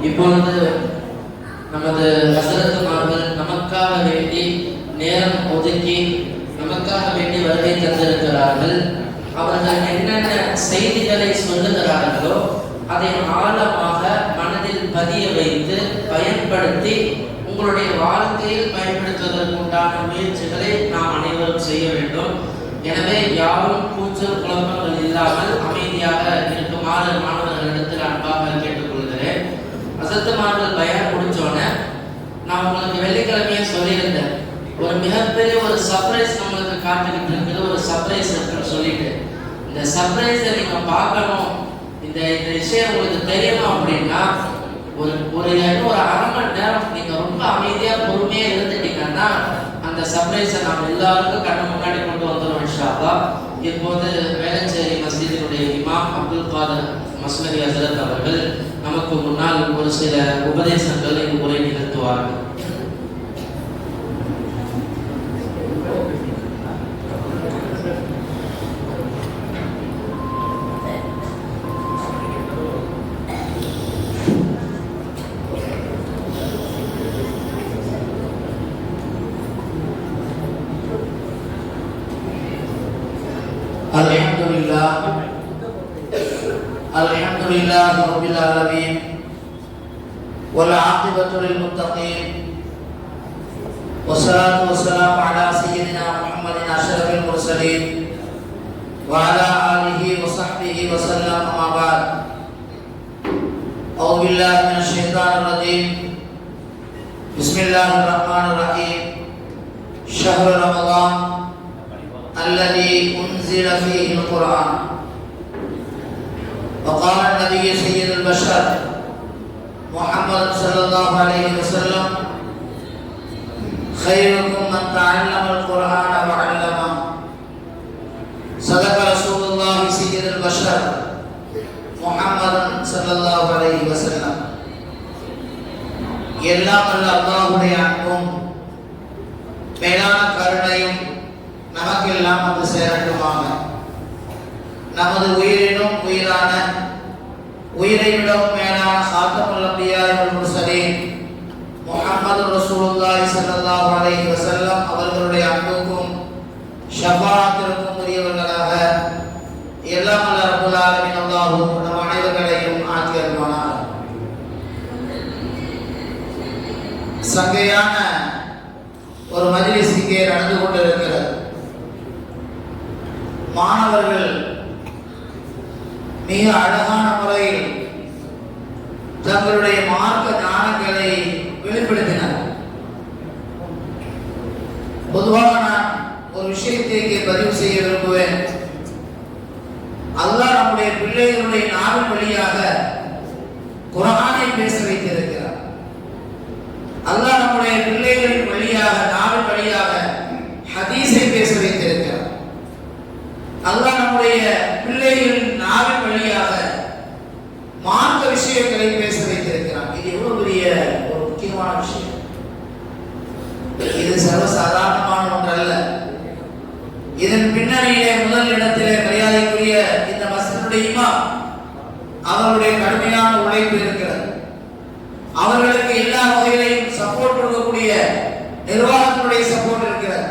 இப்பொழுது நமது ஹஸரத்துமார்கள் நமக்காக வேண்டி நேரம் ஒதுக்கி நமக்காக வேண்டி வருகை தந்திருக்கிறார்கள். அவர்கள் என்னென்ன செய்திகளை சொல்லுகிறார்களோ அதை ஆழமாக மனதில் பதிய வைத்து பயன்படுத்தி உங்களுடைய வாழ்க்கையில் பயன்படுத்துவதற்கு உண்டான முயற்சிகளை நாம் அனைவரும் செய்ய வேண்டும். எனவே யாரும் கூச்சல் குழப்பங்கள் இல்லாமல் அமைதியாக இருக்குமாறு மாணவர்களிடத்தில் அன்பாக கேட்டுக்கொள்கிறேன். ஹஸரத்துமார்கள் பயான் முடிச்சோன்னே நான் உங்களுக்கு வெள்ளிக்கிழமையே சொல்லியிருந்தேன், ஒரு மிகப்பெரிய ஒரு சர்ப்ரைஸ் நம்மளுக்கு காத்துக்கிட்டு இருக்குது, ஒரு சர்ப்ரைஸ் இருக்குன்னு சொல்லிட்டு இந்த சர்ப்ரைஸை நீங்க பார்க்கணும், இந்த விஷயம் உங்களுக்கு தெரியணும் அப்படின்னா ஒரு அரை மணி நேரம் நீங்க ரொம்ப அமைதியா பொறுமையா இருந்துட்டீங்கன்னா அந்த சர்ப்ரைஸை நாம் எல்லாருக்கும் கண்ணு முன்னாடி கொண்டு வந்துடும் இன்ஷா அல்லாஹ். இப்போது வேளச்சேரி மஸ்ஜிதினுடைய இமாம் அப்துல் காதர் மஸ்லவி ஹஸரத் அவர்கள் நமக்கு முன்னால் ஒரு சில உபதேசங்கள் உரை நிகழ்த்துவார்கள். Alhamdulillah Rabbil Alamin wal aqibatu lil muttaqin wassalatu wassalamu ala sayyidina Muhammadin asyrafil mursalin wa ala alihi wa sahbihi wa sallam amma ba'd. A'udzu billahi minasy syaithanir rajim. Bismillahirrahmanirrahim. Syahrul Ramadan alladzi unzila fihi al-Qur'an. وقال النبي سيد البشر محمد صلى الله عليه وسلم خيركم من تعلم القرآن وعلمه. صدق رسول الله سيد البشر محمد صلى الله عليه وسلم. எல்லாம் அல்ல அல்லாஹ்வுடைய அன்பும் மேலான கருணையும் நமக்கெல்லாம் வந்து சேரட்டுமாக. நமது உயிரினும் உயிரான உயிரை விடவும் மேலான காத்தமுல் அன்பியா வல் முர்சலீன் முஹம்மது ரசூலுல்லாஹி ஸல்லல்லாஹு அலைஹி வஸல்லம் அவர்களுடைய அன்புக்கும் ஷஃபாஅத்திற்கும் உரியவர்களாக எல்லாம் அல்ல ரப்பல் ஆலமீன் அல்லாஹ் நம் அனைவர்களையும் ஆக்கி அருள்வானாக. சங்கையான ஒரு மஜ்லிஸ் இங்கே நடந்து கொண்டிருக்கிறது. மாணவர்கள் மிக அழகான முறையில் தங்களுடைய மார்க்க ஞானங்களை வெளிப்படுத்தினர். பொதுவாக நான் ஒரு விஷயத்தை இங்கே பதிவு செய்ய விரும்புவேன். அல்லாஹ் நம்முடைய பிள்ளைகளுடைய நாவின் வழியாக குர்ஆனை பேச வைத்திருக்கிறார். அல்லாஹ் நம்முடைய பிள்ளைகளின் வழியாக நாவின் வழியாக ஹதீஸை பேச வைத்திருக்கிறார். அல்லாஹ் நம்முடைய பிள்ளைகளின் நாவின் வழியாக மார்க்க விஷயங்களை பேச வைத்திருக்கிறார். இது எவ்வளவு பெரிய ஒரு முக்கியமான விஷயம். இது சர்வசாதாரணமான ஒன்றல்ல. இதன் பின்னணியிலே முதல் இடத்திலே மரியாதைக்குரிய இந்த மஸ்ஜிதுடைய இமாம் அவருடைய கடுமையான உழைப்பு இருக்கிறது. அவர்களுக்கு எல்லா வகையிலையும் சப்போர்ட் கொடுக்கக்கூடிய நிர்வாகத்தினுடைய சப்போர்ட் இருக்கிறது.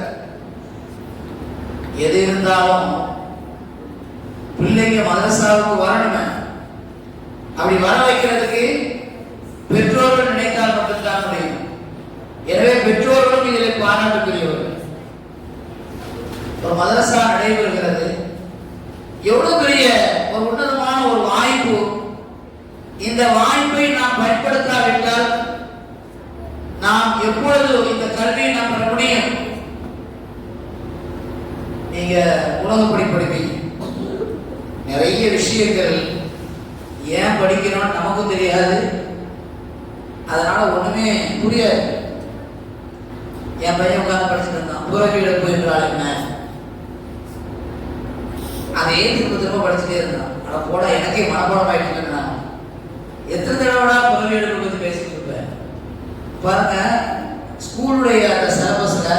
எது இருந்தாலும் பிள்ளைங்க மதரசாவுக்கு வரணுமே, அப்படி வர வைக்கிறதுக்கு பெற்றோர்கள் நினைத்தால் மட்டும்தான் முடியும். எனவே பெற்றோர்களும் இதில் பாராட்டுக்குரியவர்கள். ஒரு மதரசா நடைபெறுகிறது, எவ்வளவு பெரிய ஒரு உன்னதமான ஒரு வாய்ப்பு. இந்த வாய்ப்பை நாம் பயன்படுத்தாவிட்டால் நாம் எப்பொழுது இந்த கல்வியை நாம் பெற முடியும்? நீங்க உலகப்படி படிப்பீங்க, நிறைய விஷயங்கள் ஏன் படிக்கிறோம் நமக்கும் தெரியாது, அதனால ஒண்ணுமே புரியாது. என் பையன் உட்கார்ந்து படிச்சுட்டு இருந்தான், புறக்கீழப்பு என்றால் என்ன, அதே திரும்ப திரும்ப படிச்சுட்டே இருந்தான். ஆனா போட எனக்கே மனப்பாடம் ஆயிட்டு இருந்தான். எத்தனை தடவைடா புறக்கீழப்பு பத்தி பேசிட்டு இருப்பேன். பாருங்க, ஸ்கூலுடைய அந்த சிலபஸ்ல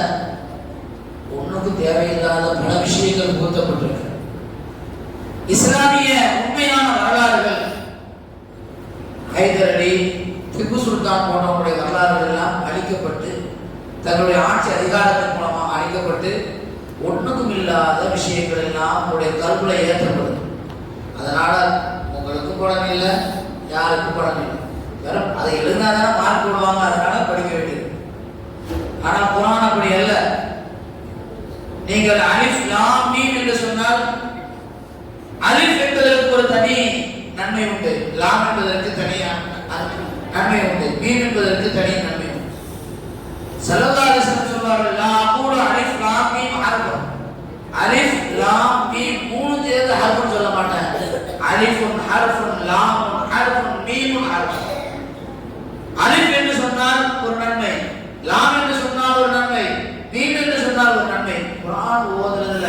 ஒண்ணுக்கும் தேவையில்லாத பல விஷயங்கள் புகுத்தப்பட்டிருக்கு. இஸ்லாமிய உண்மையான வரலாறுகள், ஹைதர் அலி, திப்பு சுல்தான் போன்றவருடைய வரலாறுகள் எல்லாம் அழிக்கப்பட்டு தன்னுடைய ஆட்சி அதிகாரத்தின் மூலமாக அழிக்கப்பட்டு ஒண்ணுக்கும் இல்லாத விஷயங்கள் எல்லாம் உங்களுடைய கல்வில ஏற்றப்படுது. அதனால உங்களுக்கு படம் இல்லை, யாருக்கும் படம் இல்லை, வெறும் அதை எழுந்தாதான மார்க் போடுவாங்க, அதனால படிக்க வேண்டியது. ஆனா குர்ஆன் அப்படி அல்ல. நீங்கள் அலிஃப் லாம் மீம் என்று சொன்னால் அலிஃப் என்பதற்கு ஒரு தனி நன்மை உண்டு, லாம் என்பதற்கு தனி நன்மை உண்டு, மீம் என்பதற்கு தனி நன்மை உண்டு. ஸல்லல்லாஹு அலைஹி வஸல்லம் சொல்வார்கள், லா அகூலு அலிஃப் லாம் மீம் ஹர்ஃப். அலிஃப் லாம் மீம் மூணு சேர்ந்து ஹர்ஃப்னு சொல்ல மாட்டேன். அலிஃபுன் ஹர்ஃபுன் லாமுன் ஹர்ஃபுன் மீமுன் ஹர்ஃப். அலிஃப் என்று சொன்னால் ஒரு நன்மை, லாம் என்று சொன்னால் ஒரு நன்மை, மீம் என்று சொன்னால் ஒரு நன்மை. குர்ஆன் ஓதுறதுல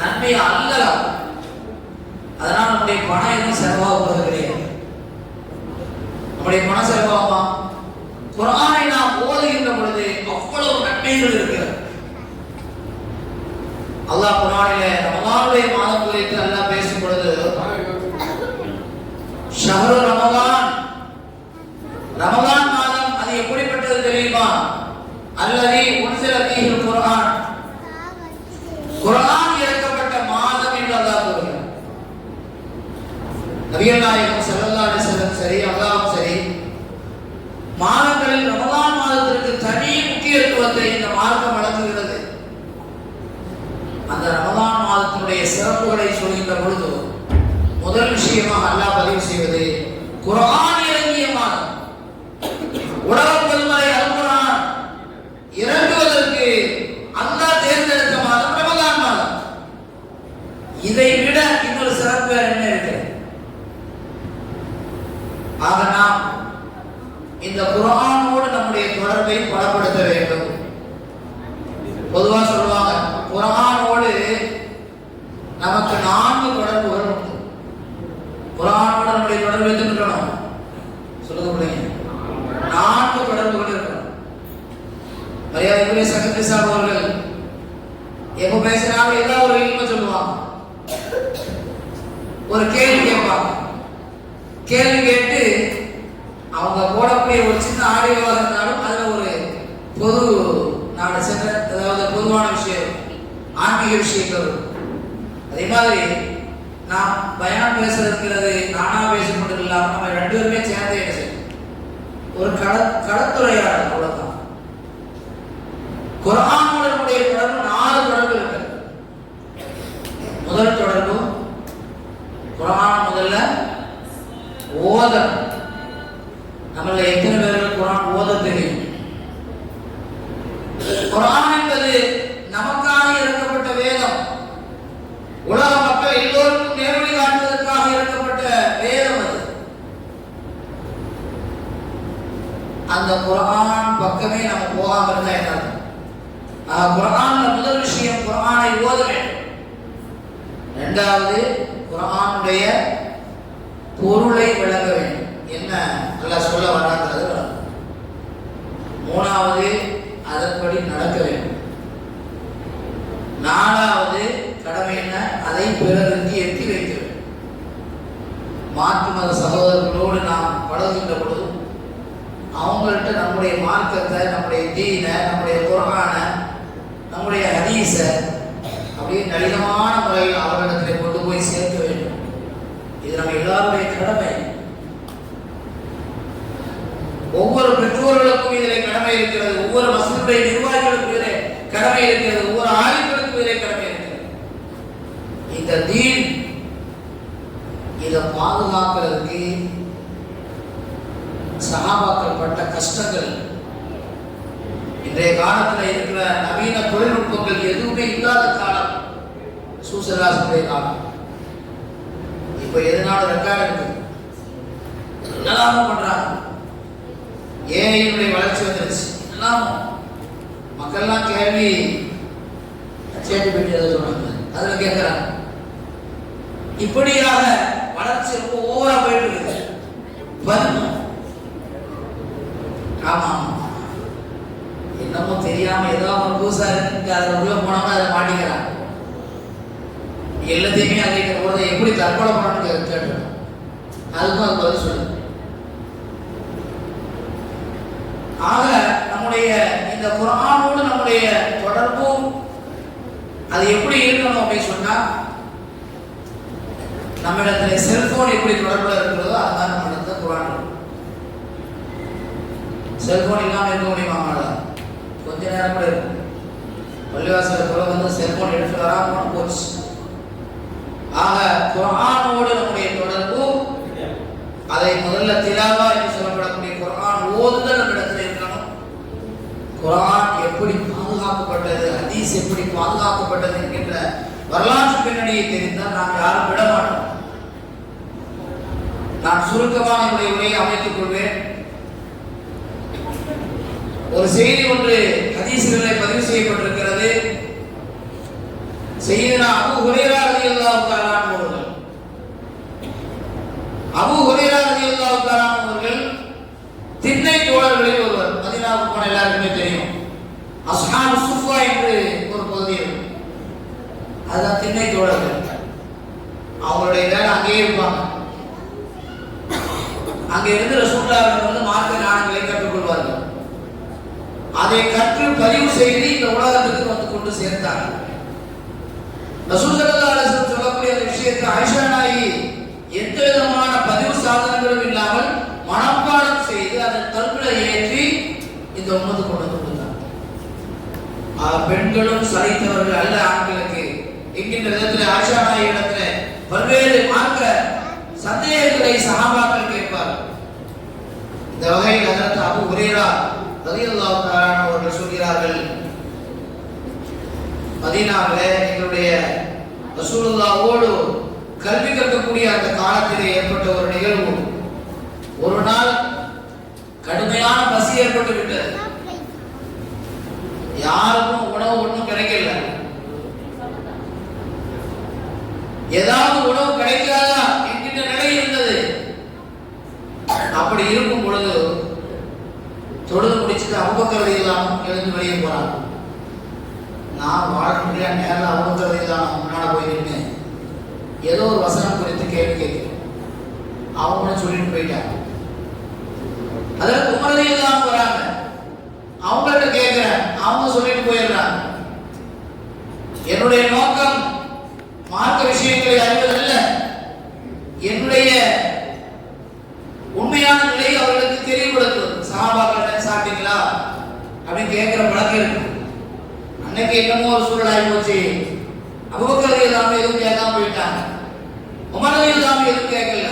நன்மை அல்லலாம். அதனால நம்முடைய பணம் எதுவும் செலவாக போறது கிடையாது. நம்முடைய பணம் செலவாகுமா? குர்ஆனை நாம் ஓதுகின்ற பொழுது அவ்வளவு நன்மைகள் இருக்கிறது. அல்லாஹ் குர்ஆனிலே ரமலானுடைய மாதம் குறித்து அல்லாஹ் பேசும் பொழுது ஷஹ்ரு ரமலான், ரமலான் மாதம் அது எப்படிப்பட்டது தெரியுமா? அல்லதி உன்சில ஃபீஹில் குர்ஆன், குர்ஆன் இறக்கப்பட்ட மாதம் என்று அல்லாஹ் கூறுகிறார். நபிகள் நாயகம் ஸல்லல்லாஹு அலைஹி வஸல்லம் சரி, அல்லாஹ்வும் சரி, மாதங்களில் ரமலான் மாதத்திற்கு தனி முக்கியத்துவத்தை இந்த மார்க்கம் வழங்குகிறது. அந்த ரமலான் மாதத்தினுடைய சிறப்புகளை சொல்கின்ற பொழுது முதல் விஷயமாக அல்லாஹ் பதிவு செய்வது குர்ஆன் இறங்கிய மாதம். உலக பெருமறை அல் குர்ஆன் இறங்குவதற்கு அல்லாஹ் தேர்ந்தெடுத்த மாதம் ரமலான் மாதம். இதை விட இன்னொரு சிறப்பு என்ன இருக்கு? ஆக நாம் இந்த குர்ஆனோடு நம்முடைய தொடர்பை பலப்படுத்த வேண்டும். பொதுவா சொல்லுவாங்க, குர்ஆனோடு நமக்கு 4 தொடர்புகள் உண்டு. குர்ஆனோட நம்முடைய தொடர்பு எத்தனை இருக்கணும் சொல்லுங்க பிள்ளைங்க? 4 தொடர்புகள் இருக்கணும். மரியாதைக்குரிய சகோதரி அவர்கள் எப்ப பேசுறாங்க ஏதாவது ஒரு இல்ம சொல்லுவாங்க, ஒரு கேள்வி கேட்பாங்க. கேள்வி கேட்டு அவங்க போடக்கூடிய ஒரு சின்ன ஆடியோவாக இருந்தாலும் அதுல ஒரு பொது நாடு சென்ற அதாவது பொதுவான விஷயம் ஆன்மீக விஷயங்கள். அதே மாதிரி நான் பயான் பேசுறதுங்கிறது நானா பேசப்பட்டது இல்லாம நம்ம 2 பேருமே சேர்ந்து என்ன செய்யணும், ஒரு கலந்துரையாடல். அவ்வளவுதான். குர்ஆனோட நம்முடைய தொடர்பு 4 தொடர்பு இருக்கு. முதல் தொடர்பு குர்ஆன் முதல்ல ஓதணும். நம்மள எத்தனை பேருக்கு குர்ஆன் ஓத தெரியும்? குர்ஆன் என்பது நமக்காக இறக்கப்பட்ட வேதம். உலக மக்கள் எல்லோருக்கும் நேர்வழி காட்டுவதற்காக இறக்கப்பட்ட வேதம் அது. அந்த குர்ஆன் பக்கமே நம்ம போகாம இருந்தா என்ன? குர்ஆன்ல முதல் விஷயம் குர்ஆனை ஓத வேண்டும். இரண்டாவது குர்ஆனுடைய பொருளை விளங்க வேண்டும். என்ன அல்லாஹ் சொல்ல வராங்கிறது விளங்கும். மூணாவது அதன்படி நடக்க வேண்டும். நாலாவது கடமை என்ன, அதை பிறருக்கு எத்தி வைக்க வேண்டும். மாற்று மத சகோதரர்களோடு நாம் பழகுகின்ற பொழுது அவங்கள்ட்ட நம்முடைய மார்க்கத்தை, நம்முடைய தீனை, நம்முடைய குர்ஆனை, நம்முடைய ஹதீஸை அப்படியே நளினமான முறையில் அவர்களிடத்தில் கொண்டு போய் சேர்க்க வேண்டும். இது நம்ம எல்லாருடைய கடமை. ஒவ்வொரு பெற்றோர்களுக்கும் இதில் கடமை இருக்கிறது, ஒவ்வொரு மஸ்ஜிதுடைய நிர்வாகிகளுக்கும் இதில் கடமை இருக்கிறது, ஒவ்வொரு ஆலிம்களுக்கும் இதில் கடமை இருக்கிறது. இந்த தீன் இதை பாதுகாக்கிறதுக்கு சஹாபாக்கள் பட்ட கஷ்டங்கள், இன்றைய காலத்தில் இருக்கிற நவீன தொழில்நுட்பங்கள் எதுவுமே இல்லாத காலம் சூசலாசுடைய காலம். இப்ப எதனால ரெக்கார்டு இருக்கு, என்னெல்லாமோ பண்றாங்க. ஏஐனுடைய வளர்ச்சி வந்துருச்சு. என்னெல்லாமோ மக்கள்லாம் கேள்வி சேட்டு பேட்டி எதை சொல்றாங்க அதுல கேட்கிறாங்க. இப்படியாக வளர்ச்சி ரொம்ப ஓவரா போயிட்டு இருக்குது. ஆமா, என்னமோ தெரியாம ஏதோ ஒரு புதுசா இருக்கு, அதுல உள்ள போனவங்க அதை மாட்டிக்கிறாங்க. எல்லாத்தையுமே அதை போறதை எப்படி தற்கொலை பண்ணணும்னு கேட்டுருக்கோம். அதுக்கும் அது பதில் சொல்லு. ஆக நம்முடைய இந்த குர்ஆனோடு நம்முடைய தொடர்பும் அது எப்படி இருக்கணும் அப்படின்னு சொன்னா, நம்மிடத்துல செல்போன் எப்படி தொடர்புல இருக்கிறதோ அதுதான் நம்மிடத்துல குர்ஆன். செல்போன் இல்லாம இருக்க முடியுமா? கொஞ்ச நேரம் கூட இருக்கும். பள்ளிவாசல கூட வந்து செல்போன் எடுத்து வராம போச்சு. ஆக குர்ஆனோடு நம்முடைய தொடர்பு, அதை முதல்ல திலாவா என்று சொல்லப்படக்கூடிய குர்ஆன் ஓதுதல் நம்மிடத்தில் இருக்கணும். குர்ஆன் எப்படி பாதுகாக்கப்பட்டது, ஹதீஸ் எப்படி பாதுகாக்கப்பட்டது என்கின்ற வரலாற்று பின்னணியை தெரிந்தால் நாம் யாரும் விட மாட்டோம். நான் சுருக்கமாக என்னுடைய உரையை அமைத்துக் கொள்வேன். ஒரு செய்தி ஒன்று ஹதீஸ்களில் பதிவு செய்யப்பட்டிருக்கிறது. சையதுனா அபூ ஹுரைரா ரலியல்லாஹு தஆலா அவர்கள், அபூ ஹுரைரா ரலியல்லாஹு தஆலா அவர்கள் திண்ணை தோழர்களில் ஒருவர். மதீனாவுக்கு போன எல்லாருக்குமே தெரியும், அஸ்ஹாபு சுஃபா என்று ஒரு பகுதி இருக்கு. அதுதான் திண்ணை தோழர்கள். அவங்களுடைய வேலை அங்கேயே இருப்பாங்க. அங்கே இருந்து ரசூலுல்லாஹ் வந்து மார்க்க ஞானங்களை கற்றுக்கொள்வார்கள். அதை கற்று பதிவு செய்து இந்த உலகத்துக்கு வந்து கொண்டு சேர்த்தார்கள். ரசூல் ஸல்லல்லாஹு அலைஹி வஸல்லம் சொல்லக்கூடிய அந்த விஷயத்தை ஆயிஷா நாயகி எந்த விதமான பதிவு சாதனங்களும் இல்லாமல் மனப்பாடம் செய்து அதன் கல்வில ஏற்றி இந்த உம்மத்துக்கு கொண்டு கொடுத்தார். பெண்களும் சளைத்தவர்கள் அல்ல ஆண்களுக்கு என்கின்ற விதத்தில் ஆயிஷா நாயகி இடத்துல பல்வேறு மார்க்க சந்தேகங்களை சஹாபாக்கள் கேட்பார். இந்த வகையில் ஹஜ்ரத் அபூ ஹுரைரா ரலியல்லாஹு தஆலா அவர்கள் சொல்கிறார்கள், மதீனாவிலே எங்களுடைய ரசூலுல்லாஹோடு கல்வி கற்கக்கூடிய அந்த காலத்திலே ஏற்பட்ட ஒரு நிகழ்வு. ஒரு நாள் கடுமையான பசி ஏற்பட்டு விட்டது. யாருக்கும் உணவு ஒன்றும் கிடைக்கல. ஏதாவது உணவு கிடைக்காதா என்கின்ற நிலை இருந்தது. அப்படி இருக்கும் பொழுது தொழுது முடிச்சுட்டு அபூபக்கர் ரலியல்லாஹு எழுந்து வெளியே போறாங்க. நான் வாழ்க்கையில நேரில் அபூபக்கர் ரலியல்லாஹு முன்னால போய் நின்று ஏதோ ஒரு வசனம் குறித்து கேள்வி கேட்கிறேன். அவங்களும் சொல்லிட்டு போயிட்டாங்க. அதில் உமர் ரலியல்லாஹு வராங்க. அவங்கள்ட்ட கேட்கிறேன், அவங்க சொல்லிட்டு போயிடுறாங்க. என்னுடைய நோக்கம் மார்க்க விஷயங்களை அறிவதல்ல, என்னுடைய உண்மையான நிலையை அவர்களுக்கு தெரியப்படுத்துவது. சஹாபாக்கள் சாப்பிட்டீங்களா அப்படின்னு கேட்கிற பழக்கம் இருக்கு. அன்னைக்கு என்னமோ ஒரு சூழல் ஆகி போச்சு. அபூபக்கர் ரலியல்லாஹு எதுவும் கேட்காம போயிட்டாங்க. உமர் ரலியல்லாஹு எதுவும் கேட்கல.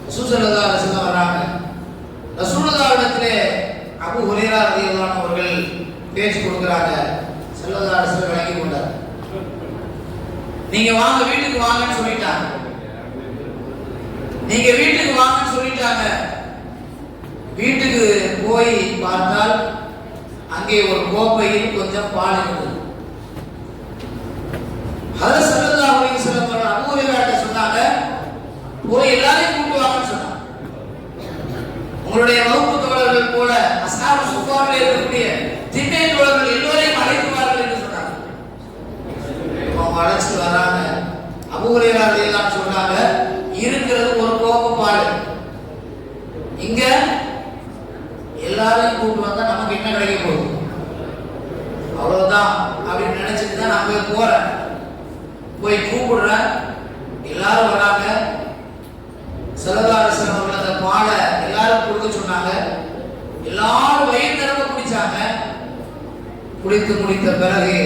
ரசூல் ஸல்லல்லாஹு அலைஹி வஸல்லம் வராங்க. ரசூலுல்லாஹ்விடத்திலே அபூ ஹுரைரா ரலியல்லாஹு அவர்கள் பேச்சு கொடுக்குறாங்க. ஸல்லல்லாஹு அலைஹி வஸல்லம் விளங்கி கொண்டார். நீங்க வாங்க, வீட்டுக்கு வாங்கன்னு சொல்லிட்டாங்க. நீங்க வீட்டுக்கு வாங்கன்னு சொல்லிட்டாங்க. வீட்டுக்கு போய் பார்த்தால் அங்கே ஒரு கோப்பையில் கொஞ்சம் பால் இருந்தது. ஹதரத் ஸல்லல்லாஹு அலைஹி வஸல்லம் அபூ ஹுரைராட்ட சொன்னாங்க, போய் எல்லாரையும் கூப்பிட்டு வாங்கன்னு சொன்னாங்க. உங்களுடைய வகுப்பு தோழர்கள் போல அஸ்ஹாபு சுஃபாவில் இருக்கக்கூடிய திண்ணை தோழர்கள் எல்லோரையும் அழைத்து வாருங்கள் என்று சொன்னாங்க. அவங்க அழைச்சிட்டு வராங்க. அபூ ஹுரைரா ரலியல்லாஹு சொன்னாங்க, இருக்கிறது ஒரு கோப்பை பால். இங்க எல்லாரையும் கூப்பிட்டு வந்தா நமக்கு என்ன கிடைக்க போகுது, அவ்வளவுதான் அப்படின்னு நினைச்சிட்டு தான் நான் போய் போறேன். போய் கூப்பிடுறேன். எல்லாரும் வராங்க. ஸல்லல்லாஹு அலைஹி வஸல்லம் அவர்கள் அந்த பாலை எல்லாரும் குடிக்க சொன்னாங்க. எல்லாரும் வயிறு நிரம்ப குடிச்சாங்க. குடித்து முடித்த பிறகு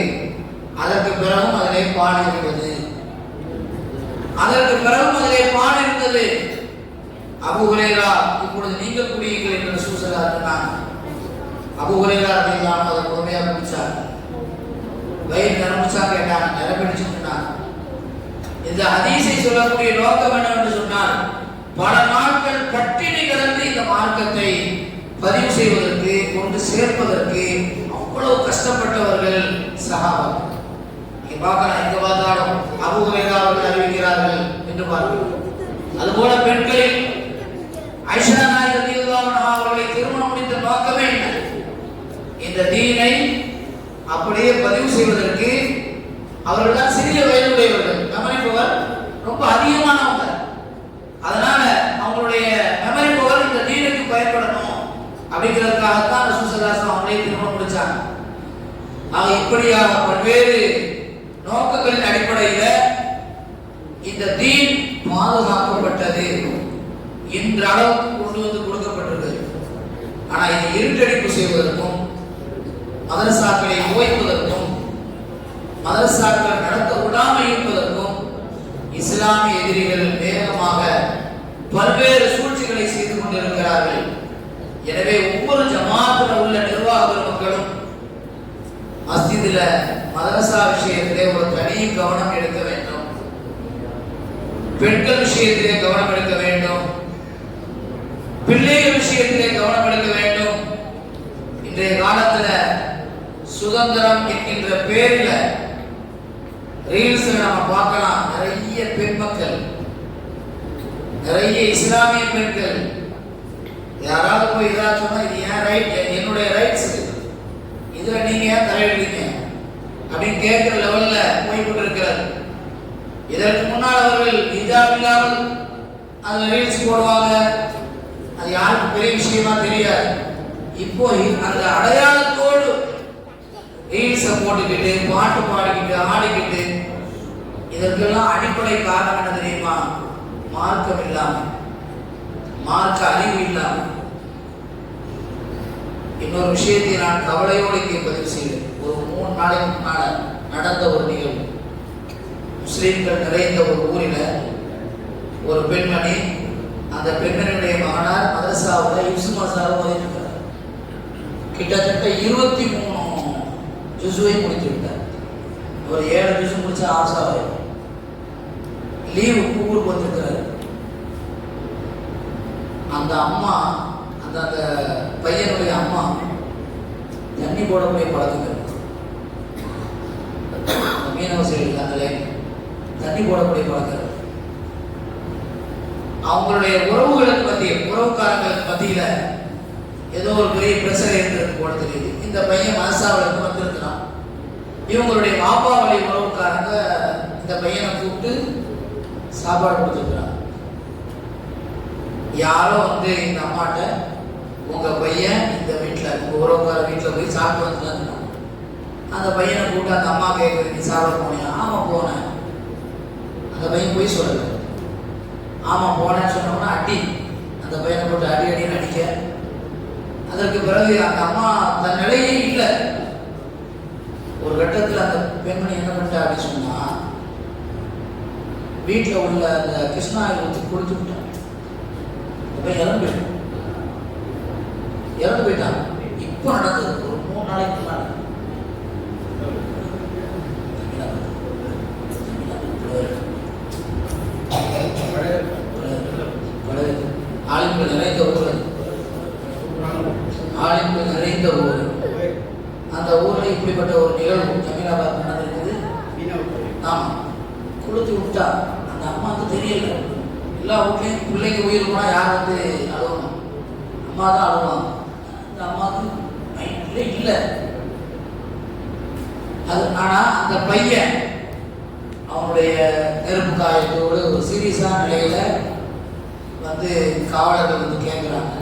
அதற்கு பிறகும் அதிலே பால் இருந்தது. அதற்கு பிறகும் அதிலே பால் இருந்தது. அபூ ஹுரைரா, இப்பொழுது நீங்கள் குடியுங்கள் என்று ரசூல் ஸல்லல்லாஹு அலைஹி வஸல்லம் சொன்னாங்க. அபூ ஹுரைரா ரலியல்லாஹு அதை பொறுமையாக குடிச்சாங்க. வயிறு நிரம்பிச்சா கேட்டாங்க, நிரம்பிடுச்சுன்னு சொன்னாங்க. இந்த ஹதீஸை சொல்லக்கூடிய நோக்கம் என்னவென்று சொன்னால், பல நாட்கள் பட்டினி கிடந்து இந்த மார்க்கத்தை பதிவு செய்வதற்கு, கொண்டு சேர்ப்பதற்கு அவ்வளவு கஷ்டப்பட்டவர்கள் சஹாபாக்கள். நீங்க பார்க்கலாம், எங்க பார்த்தாலும் அபூ ஹுரைரா அவர்கள் அறிவிக்கிறார்கள் என்று பார்க்கிறோம். அதுபோல பெண்களில் ஆயிஷா நாயகி ரலியல்லாஹு அன்ஹா அவர்களை திருமணம் முடித்த நோக்கமே என்ன? இந்த தீனை அப்படியே பதிவு செய்வதற்கு. அவர்கள் தான் சிறிய வயதுடையவர்கள், மெமரி பவர் ரொம்ப அதிகமானவங்க. அதனால அவங்களுடைய மெமரி பவர் இந்த தீனுக்கு பயன்படணும் அப்படிங்கிறதுக்காகத்தான் ரசூல் ஸல்லல்லாஹு அலைஹி வஸல்லம் அவங்களே திருமணம் முடிச்சாங்க. ஆக இப்படியாக பல்வேறு நோக்கங்களின் அடிப்படையில் இந்த தீன் பாதுகாக்கப்பட்டது. இன்றளவுக்கு கொண்டு வந்து கொடுக்கப்பட்டிருக்கு. ஆனா இது இருட்டடிப்பு செய்வதற்கும், மதரசாக்களை ஓய்வதற்கும், மதரசாக்கள் நடத்த விடாமல் இருப்பதற்கும் இஸ்லாமிய எதிரிகள் வேகமாக பல்வேறு சூழ்ச்சிகளை செய்து கொண்டிருக்கிறார்கள். எனவே ஒவ்வொரு ஜமாத்தில் உள்ள நிர்வாக பெருமக்களும் மஸ்ஜிதில் மதரசா விஷயத்திலே ஒரு தனி கவனம் எடுக்க வேண்டும். பெண்கள் விஷயத்திலே கவனம் எடுக்க வேண்டும். பிள்ளைகள் விஷயத்திலே கவனம் எடுக்க வேண்டும். இன்றைய காலத்தில் சுதந்திரம் என்கின்ற பேரில் ரீல்ஸ்ல நம்ம பார்க்கலாம். நிறைய பெண் மக்கள், நிறைய இஸ்லாமிய பெண்கள் யாராவது போய் இதா சொன்னா, இது ஏன் ரைட், என்னுடைய ரைட்ஸ், இதுல நீங்க ஏன் தலையிடுறீங்க அப்படின்னு கேட்கிற லெவல்ல போய் கொண்டிருக்கிறார். இதற்கு முன்னால் அவர்கள் ஹிஜாப் இல்லாமல் அதுல ரீல்ஸ் போடுவாங்க. அது யாருக்கும் பெரிய விஷயமா தெரியாது. இப்போ அந்த அடையாளத்தோடு ரீல்ஸை போட்டுக்கிட்டு, பாட்டு பாடிக்கிட்டு, ஆடிக்கிட்டு, இதற்கெல்லாம் அடிப்படை காரணம் என்ன தெரியுமா? மார்க்கம் இல்லாம, மார்க்க அறிவு இல்லாம. இன்னொரு விஷயத்தை நான் கவலையோடு இங்கே பதிவு செய்வேன். ஒரு 3 நாளைக்கு முன்னால நடந்த ஒரு நிகழ்வு. முஸ்லீம்கள் நிறைந்த ஒரு ஊரில் ஒரு பெண்மணி, அந்த பெண்மணியுடைய மகனார் மதரசாவில் இப்சு மதரசாவில் ஓதிருக்கிறார். கிட்டத்தட்ட 23 ஜுஸுவை முடித்து விட்டார். ஒரு 7 ஜுஸு முடிச்ச ஆசாவை லீவுக்கு ஊருக்கு வந்திருக்கிறார். அந்த அம்மா, அந்த பையனுடைய அம்மா தண்ணி போடக்கூடிய பழக்கம். மீனவ சைடு அந்த லைன் தண்ணி போடக்கூடிய பழக்கம். அவங்களுடைய உறவுகளுக்கு மத்தியில், உறவுக்காரங்களுக்கு மத்தியில ஏதோ ஒரு பெரிய பிரச்சனை இருக்கிறது போல தெரியுது. இந்த பையன் மனசாவிலிருந்து வந்திருக்கிறான். இவங்களுடைய மாப்பா வழி உறவுக்காரங்க இந்த பையனை கூப்பிட்டு சாப்பாடு கொடுத்துருக்குறாங்க. யாரோ வந்து இந்த அம்மாட்ட, உங்க பையன் இந்த வீட்டில், உங்க உறவுக்கார வீட்டில் போய் சாப்பிட்டு வந்துட்டாங்க. அந்த பையனை கூப்பிட்டு அந்த அம்மா கேட்குறது, நீ சாப்பிட போனியா? ஆமாம் போனேன். அந்த பையன் போய் சொல்லலை. ஆமாம் போனேன்னு சொன்னோம்னா அடி, அந்த பையனை போட்டு அடி அடின்னு அடிக்க. அதற்கு பிறகு அந்த அம்மா தன் நிலையே இல்லை. ஒரு கட்டத்தில் அந்த பெண்மணி என்ன பண்ணிட்டா அப்படின்னு சொன்னா, வீட்டில் உள்ள அந்த கிருஷ்ணாயில் ஊற்றி கொடுத்து விட்டான். இறந்து போயிட்டான். இப்போ நடந்தது ஒரு 3 நாளைக்கு முன்னாடி. ஆலிம்கள் நிறைந்த ஊர், ஆலிம்கள் நிறைந்த ஊர். அந்த ஊர்ல இப்படிப்பட்ட ஒரு நிகழ்வு ஜமீனாபாத் நடந்திருக்குது. ஆமா, கொடுத்து விட்டா. அந்த அம்மாவுக்கு தெரியல. எல்லா வீட்லையும் பிள்ளைங்க உயிர் போனா யார் வந்து அழுவணும்? அம்மா தான் அழுவாங்க. அந்த அம்மாவுக்கு மைண்ட்ல இல்லை அது. ஆனா அந்த பையன் அவனுடைய நெருப்பு காயத்தோடு ஒரு சீரியஸான நிலையில வந்து காவலர்கள் வந்து கேட்குறாங்க.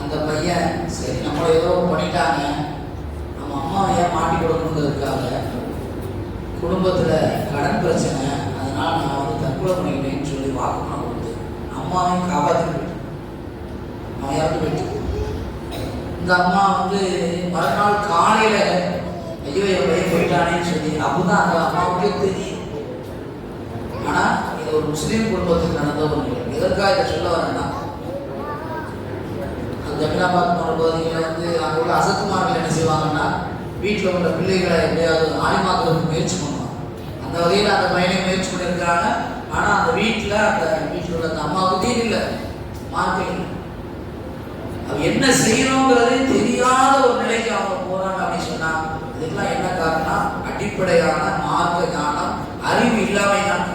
அந்த பையன் சரி நம்மளை ஏதோ பண்ணிட்டாங்க, நம்ம அம்மாவை ஏன் மாட்டி கொடுக்கணுங்கிறதுக்காக குடும்பத்தில் கடன் பிரச்சனை, அதனால நான் வந்து தற்கொலை பண்ணிக்கிட்டேன்னு சொல்லி வாக்குமூலம் கொடுத்து அம்மாவையும் காப்பாற்றி போயிட்டு அவன் இறந்து போயிட்டு. இந்த அம்மா வந்து மறுநாள் காலையில் ஐயோ என் பையன் போயிட்டானேன்னு சொல்லி, அப்போதான் அந்த அம்மாவுக்கே தெரியும். ஆனால் இது ஒரு முஸ்லீம் குடும்பத்துக்கு நடந்த ஒரு நிகழ்வு. எதற்காக இதை சொல்ல வரேன்னா, அந்த ஜமீனாபாத் போன்ற பகுதிகளில் வந்து அங்கே உள்ள அசத்துமார்கள் என்ன செய்வாங்கன்னா, வீட்டில் உள்ள பிள்ளைகளை எப்படியாவது ஆலிமாக்கிறதுக்கு முயற்சி பண்ணுவாங்க. அந்த வகையில் அந்த பையனை முயற்சி பண்ணியிருக்கிறாங்க. ஆனால் அந்த வீட்டில் உள்ள அந்த அம்மாவுக்கு இல்லை, மார்க்கம் இல்லை. அவ என்ன செய்யணுங்கிறதே தெரியாத ஒரு நிலைக்கு அவங்க போறாங்க அப்படின்னு சொன்னா, இதுக்கெல்லாம் என்ன காரணம்? அடிப்படையான மார்க்க ஞானம், அறிவு இல்லாமை தான்.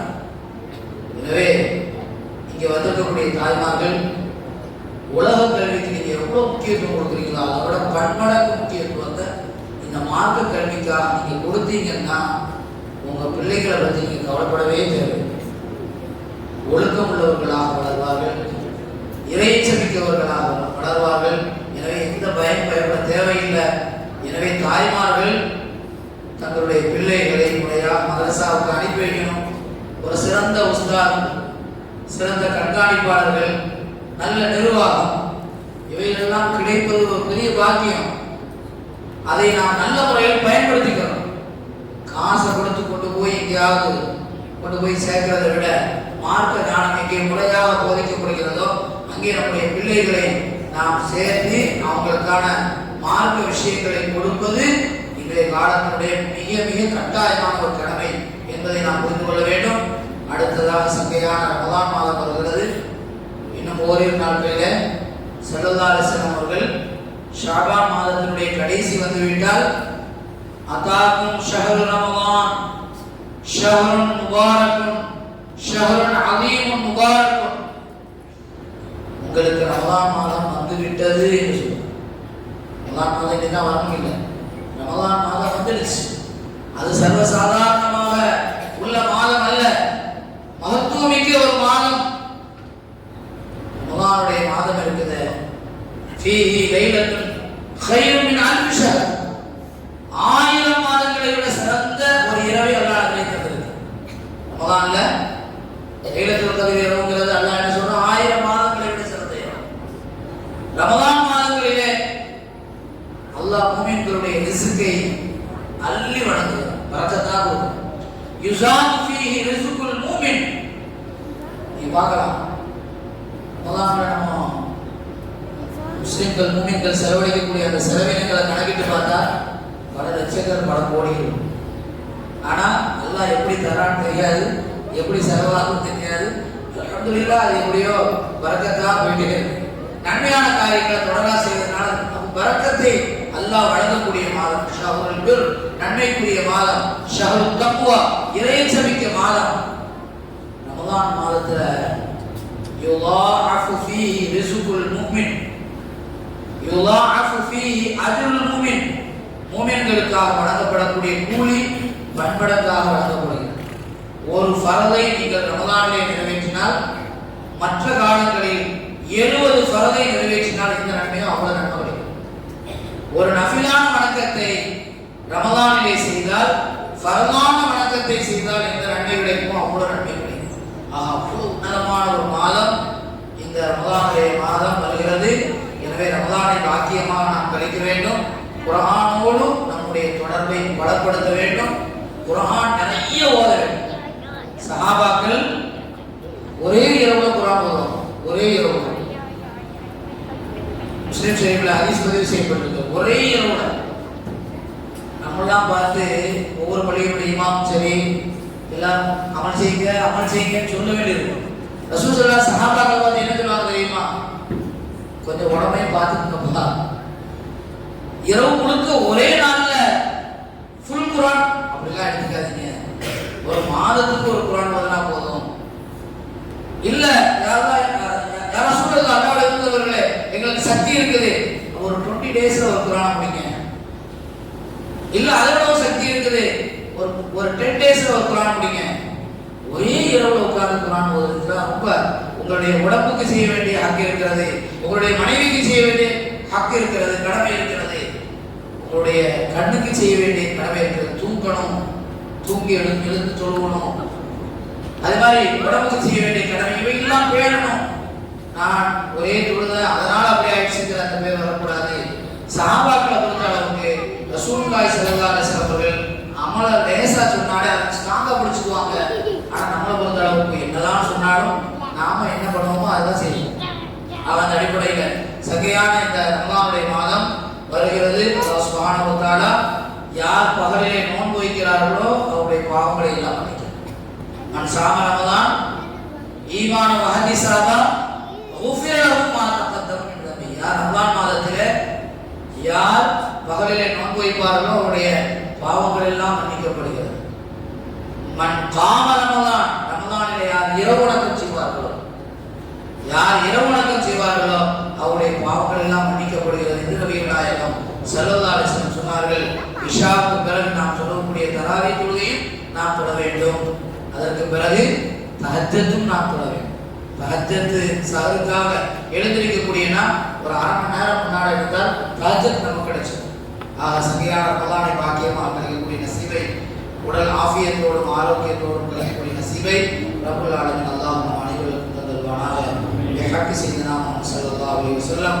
எனவே இங்க வந்திருக்கக்கூடிய தாய்மார்கள், உலக கல்விக்கு நீங்க எவ்வளவு முக்கியத்துவம் கொடுக்குறீங்களோ அதை விட பன்மடங்கு முக்கியத்துவத்தை இந்த மார்க்க கல்விக்காக நீங்க கொடுத்தீங்கன்னா உங்க பிள்ளைகளை பற்றி நீங்க கவலைப்படவே தேவை. ஒழுக்கம் உள்ளவர்களாக வளர்வார்கள், இறைச்சமிக்கவர்களாக வளர்வார்கள். எனவே எந்த பயப்பட தேவையில்லை. எனவே தாய்மார்கள் தங்களுடைய பிள்ளைகளை முறையாக மதரசாவுக்கு அனுப்பி வைக்கணும். ஒரு சிறந்த உஸ்தாத், சிறந்த கண்காணிப்பாளர்கள், நல்ல நிர்வாகம், இவைகளெல்லாம் கிடைப்பது ஒரு பெரிய பாக்கியம். அதை நாம் நல்ல முறையில் பயன்படுத்திக்கிறோம். காசை கொடுத்து கொண்டு போய் எங்கேயாவது கொண்டு போய் சேர்க்கிறதை விட மார்க்க ஞானம் எங்கே முறையாக போதிக்கப்படுகிறதோ அங்கே நம்முடைய பிள்ளைகளை நாம் சேர்த்து அவங்களுக்கான மார்க்க விஷயங்களை கொடுப்பது இன்றைய காலத்தினுடைய மிக மிக கட்டாயமான ஒரு கடமை என்பதை நாம் புரிந்து கொள்ள வேண்டும். அடுத்ததாக சங்கையான ரமலான் மாதம் வருகிறது. இன்னும் ஓரிரு நாட்களில் ஸல்லல்லாஹு அலைஹி வஸல்லம் அவர்கள் ஷாபான் மாதத்தினுடைய கடைசி வந்துவிட்டால், அதாக்கும் ஷஹரு ரமலான் ஷஹருன் முபாரக்குன் ஷஹருன் அலீமுன் முபாரக்குன், உங்களுக்கு ரமலான் மாதம் வந்துவிட்டது என்று சொல்லுவாங்க. ரமலான் மாதம் இன்னைக்கு வரணும் இல்லை, ரமலான் மாதம் வந்துடுச்சு. அது சர்வசாதாரணமாக உள்ள மாதம் அல்ல, மகத்துவமிக்க ஒரு மாதம். ரமலானுடைய மாதம் இருக்குது. ஃபீஹி லைலத்துன் கைரும் மின் அல்ஃபி ஷஹர், 1000 மாதங்களை விட சிறந்த ஒரு இரவை அல்லாஹ் அழைத்திருக்கிறது. ரமலான்ல லைலத்துல் கத்ர் இரவுங்கிறது அல்லாஹ் என்ன சொல்றான்? 1000 மாதங்களை விட சிறந்த இரவு. ரமலான் மாதங்களிலே அல்லாஹ் முஃமின்களுடைய ரிஸ்கை அள்ளி வழங்குகிறார், பரக்கத்தாக கொடுக்கிறார். யுஸாது ஃபீஹி ரிஸ்குல் முஃமின். நீ பார்க்கலாம், ரமலான்ல நம்ம முஸ்லிம்கள் முஃமின்கள் செலவழிக்கக்கூடிய அந்த செலவினங்களை கணக்கிட்டு பார்த்தா பல லட்சங்கள் பல கோடிகள். ஆனா அல்லாஹ் எப்படி தரான்னு தெரியாது, எப்படி செலவாகும் தெரியாது. அல்ஹம்துலில்லாஹ் அது எப்படியோ பரக்கத்தா போயிட்டே இருக்கு. நன்மையான காரியங்களை தொடரா செய்வதனால பரக்கத்தை அல்லாஹ் வழங்கக்கூடிய மாதம் ஷஹ்ருல் பிர், நன்மைக்குரிய மாதம். ஷஹ்ருத் தக்வா, இறையச்சமிக்க மாதம். ரமலான் மாதத்துல யுலாஅஃபு ஃபீஹி ரிஸ்குல் முஃமின், யுலாஅஃபு ஃபீஹி அஜ்ருல் முஃமின், முஃமின்களுக்காக வழங்கப்படக்கூடிய கூலி பன்மடங்காக வழங்கப்படுகிறது. ஒரு ஃபரதை நீங்கள் ரமலானிலே நிறைவேற்றினால் மற்ற காலங்களில் 70 ஃபரதை நிறைவேற்றினால் இந்த நன்மையும் அவ்வளவு நன்மை கிடைக்கும். ஒரு நஃபிலான வணக்கத்தை ரமலானிலே செய்தால் ஃபர்லான வணக்கத்தை செய்தால் எந்த நன்மை கிடைக்குமோ அவ்வளவு நன்மை கிடைக்கும். அவ்வளவு உன்னதமான ஒரு மாதம் இந்த ரமலானுடைய மாதம் வருகிறது. எனவே ரமலானை பாக்கியமாக நாம் கழிக்க வேண்டும். குர்ஆனோடு நம்முடைய தொடர்பை பலப்படுத்த வேண்டும். குர்ஆன் நிறைய ஓத வேண்டும். சஹாபாக்கள் ஒரே இரவுல குர்ஆன் ஓதுவாங்க. ஒரே இரவுல முஸ்லிம் ஷரீஃப்ல ஹதீஸ் பதிவு செய்யப்பட்டிருக்கு. ஒரே இரவுல நம்மளாம் பார்த்து ஒவ்வொரு பள்ளியுடைய இமாம் சரி எல்லாம் அமல் செய்யுங்கன்னு சொல்ல வேண்டியிருக்கும். ரசூல் ஸல்லல்லாஹு அலைஹி சஹாபாக்கள் பார்த்து என்ன சொல்லுவாங்க தெரியுமா? கொஞ்சம் உடம்பையும் பார்த்துக்கோப்பா, இரவு முழுக்க ஒரே நாள்ல ஃபுல் குர்ஆன் அப்படிலாம் எடுத்துக்காதீங்க. ஒரு மாதத்துக்கு ஒரு குர்ஆன் ஓதுனா போதும். இல்ல யாரா சொல்றது அல்லாஹ்வுடைய தூதர்களே எங்களுக்கு சக்தி இருக்குது, ஒரு 20 டேஸ்ல ஒரு குர்ஆன் படிங்க. இல்ல அதோட சக்தி இருக்குது, ஒரு 10 டேஸ்ல ஒரு குர்ஆன் படிங்க. ஒரே இரவுல உட்கார்ந்து குர்ஆன் ஓதுறது ரொம்ப உங்களுடைய உடம்புக்கு செய்ய வேண்டிய ஹக் இருக்கிறது, உங்களுடைய மனைவிக்கு செய்ய வேண்டிய ஹக் இருக்கிறது, கடமை இருக்கிறது, உங்களுடைய கண்ணுக்கு செய்ய வேண்டிய கடமை இருக்கிறது. தூங்கணும், தூங்கி எழுந்து தொழுகணும். அது மாதிரி உடம்புக்கு செய்ய வேண்டிய கடமை இவையெல்லாம் பேணணும். நான் ஒரே தொழுத அதனால அப்படியே ஆயிடுச்சுங்கிற அந்த பேர் வரக்கூடாது. சஹாபாக்களை பொறுத்த அளவுக்கு ரசூலுல்லாஹி ஸல்லல்லாஹு அலைஹி வஸல்லம் அவர்கள் அமல லேசா சொன்னாலே அதை ஸ்ட்ராங்கா பிடிச்சுக்குவாங்க. ஆனா நம்மளை பொறுத்த அளவுக்கு என்னதான் சொன்னாலும் நாம என்ன பண்ணுவோமோ அதுதான் செய்யணும். அந்த அடிப்படையில் சகையான இந்த ரமலானுடைய மாதம் வருகிறது. அல்லாஹ் சுப்ஹானஹு வ தஆலா யார் பகலிலே நோன்பு வைக்கிறார்களோ அவருடைய பாவங்களை எல்லாம் மன்னிக்கிறார். மன் ஸாம ரமலான் ஈமான் வ ஹதிஸாபா குஃபிர லஹு மா தகத்தம மின் தம்பி. யார் ரமலான் மாதத்திலே யார் பகலிலே நோன்பு வைப்பார்களோ அவருடைய பாவங்கள் எல்லாம் மன்னிக்கப்படுகிறது. மன் காம ரமலான், ரமலானிலே யார் இரவு வணக்கம் செய்வார்களோ, யார் இரவு வணக்கம் செய்வார்களோ அவருடைய பாவங்கள் எல்லாம் மன்னிக்கப்படுகிறது என்று நபிகள் நாயகம் ஸல்லல்லாஹு அலைஹி வஸல்லம் சொன்னார்கள். இஷாவுக்கு பிறகு நாம் சொல்லக்கூடிய தராவி தொழுகையும் நாம் தொழ வேண்டும். அதற்கு பிறகு தஹஜ்ஜத்தும் நாம் தொழ வேண்டும். தஹஜ்ஜத்து சஹருக்காக எழுந்திருக்கக்கூடிய நாம் ஒரு 1/2 மணி நேரம் முன்னாடி இருந்தால் தஹஜ்ஜத் நமக்கு கிடைச்சிடும். சங்கையான ரமலானை பாக்கியமாக கிடைக்கக்கூடிய நசீபை, உடல் ஆஃபியத்தோடும் ஆரோக்கியத்தோடும் கிடைக்கக்கூடிய நசீபை ரப்பல் ஆலமீன் அல்லாஹ் நம் அனைவருக்கும் தந்தல்வானாக. பிஹக்கி சய்யிதினா முஹம்மது ஸல்லல்லாஹு அலைஹி வஸல்லம்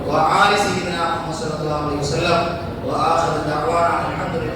வ ஆலி சய்யிதினா முஹம்மது ஸல்லல்லாஹு அலைஹி வஸல்லம் வ ஆகிரு தஅவானா அல்ஹம்துலில்லாஹ்.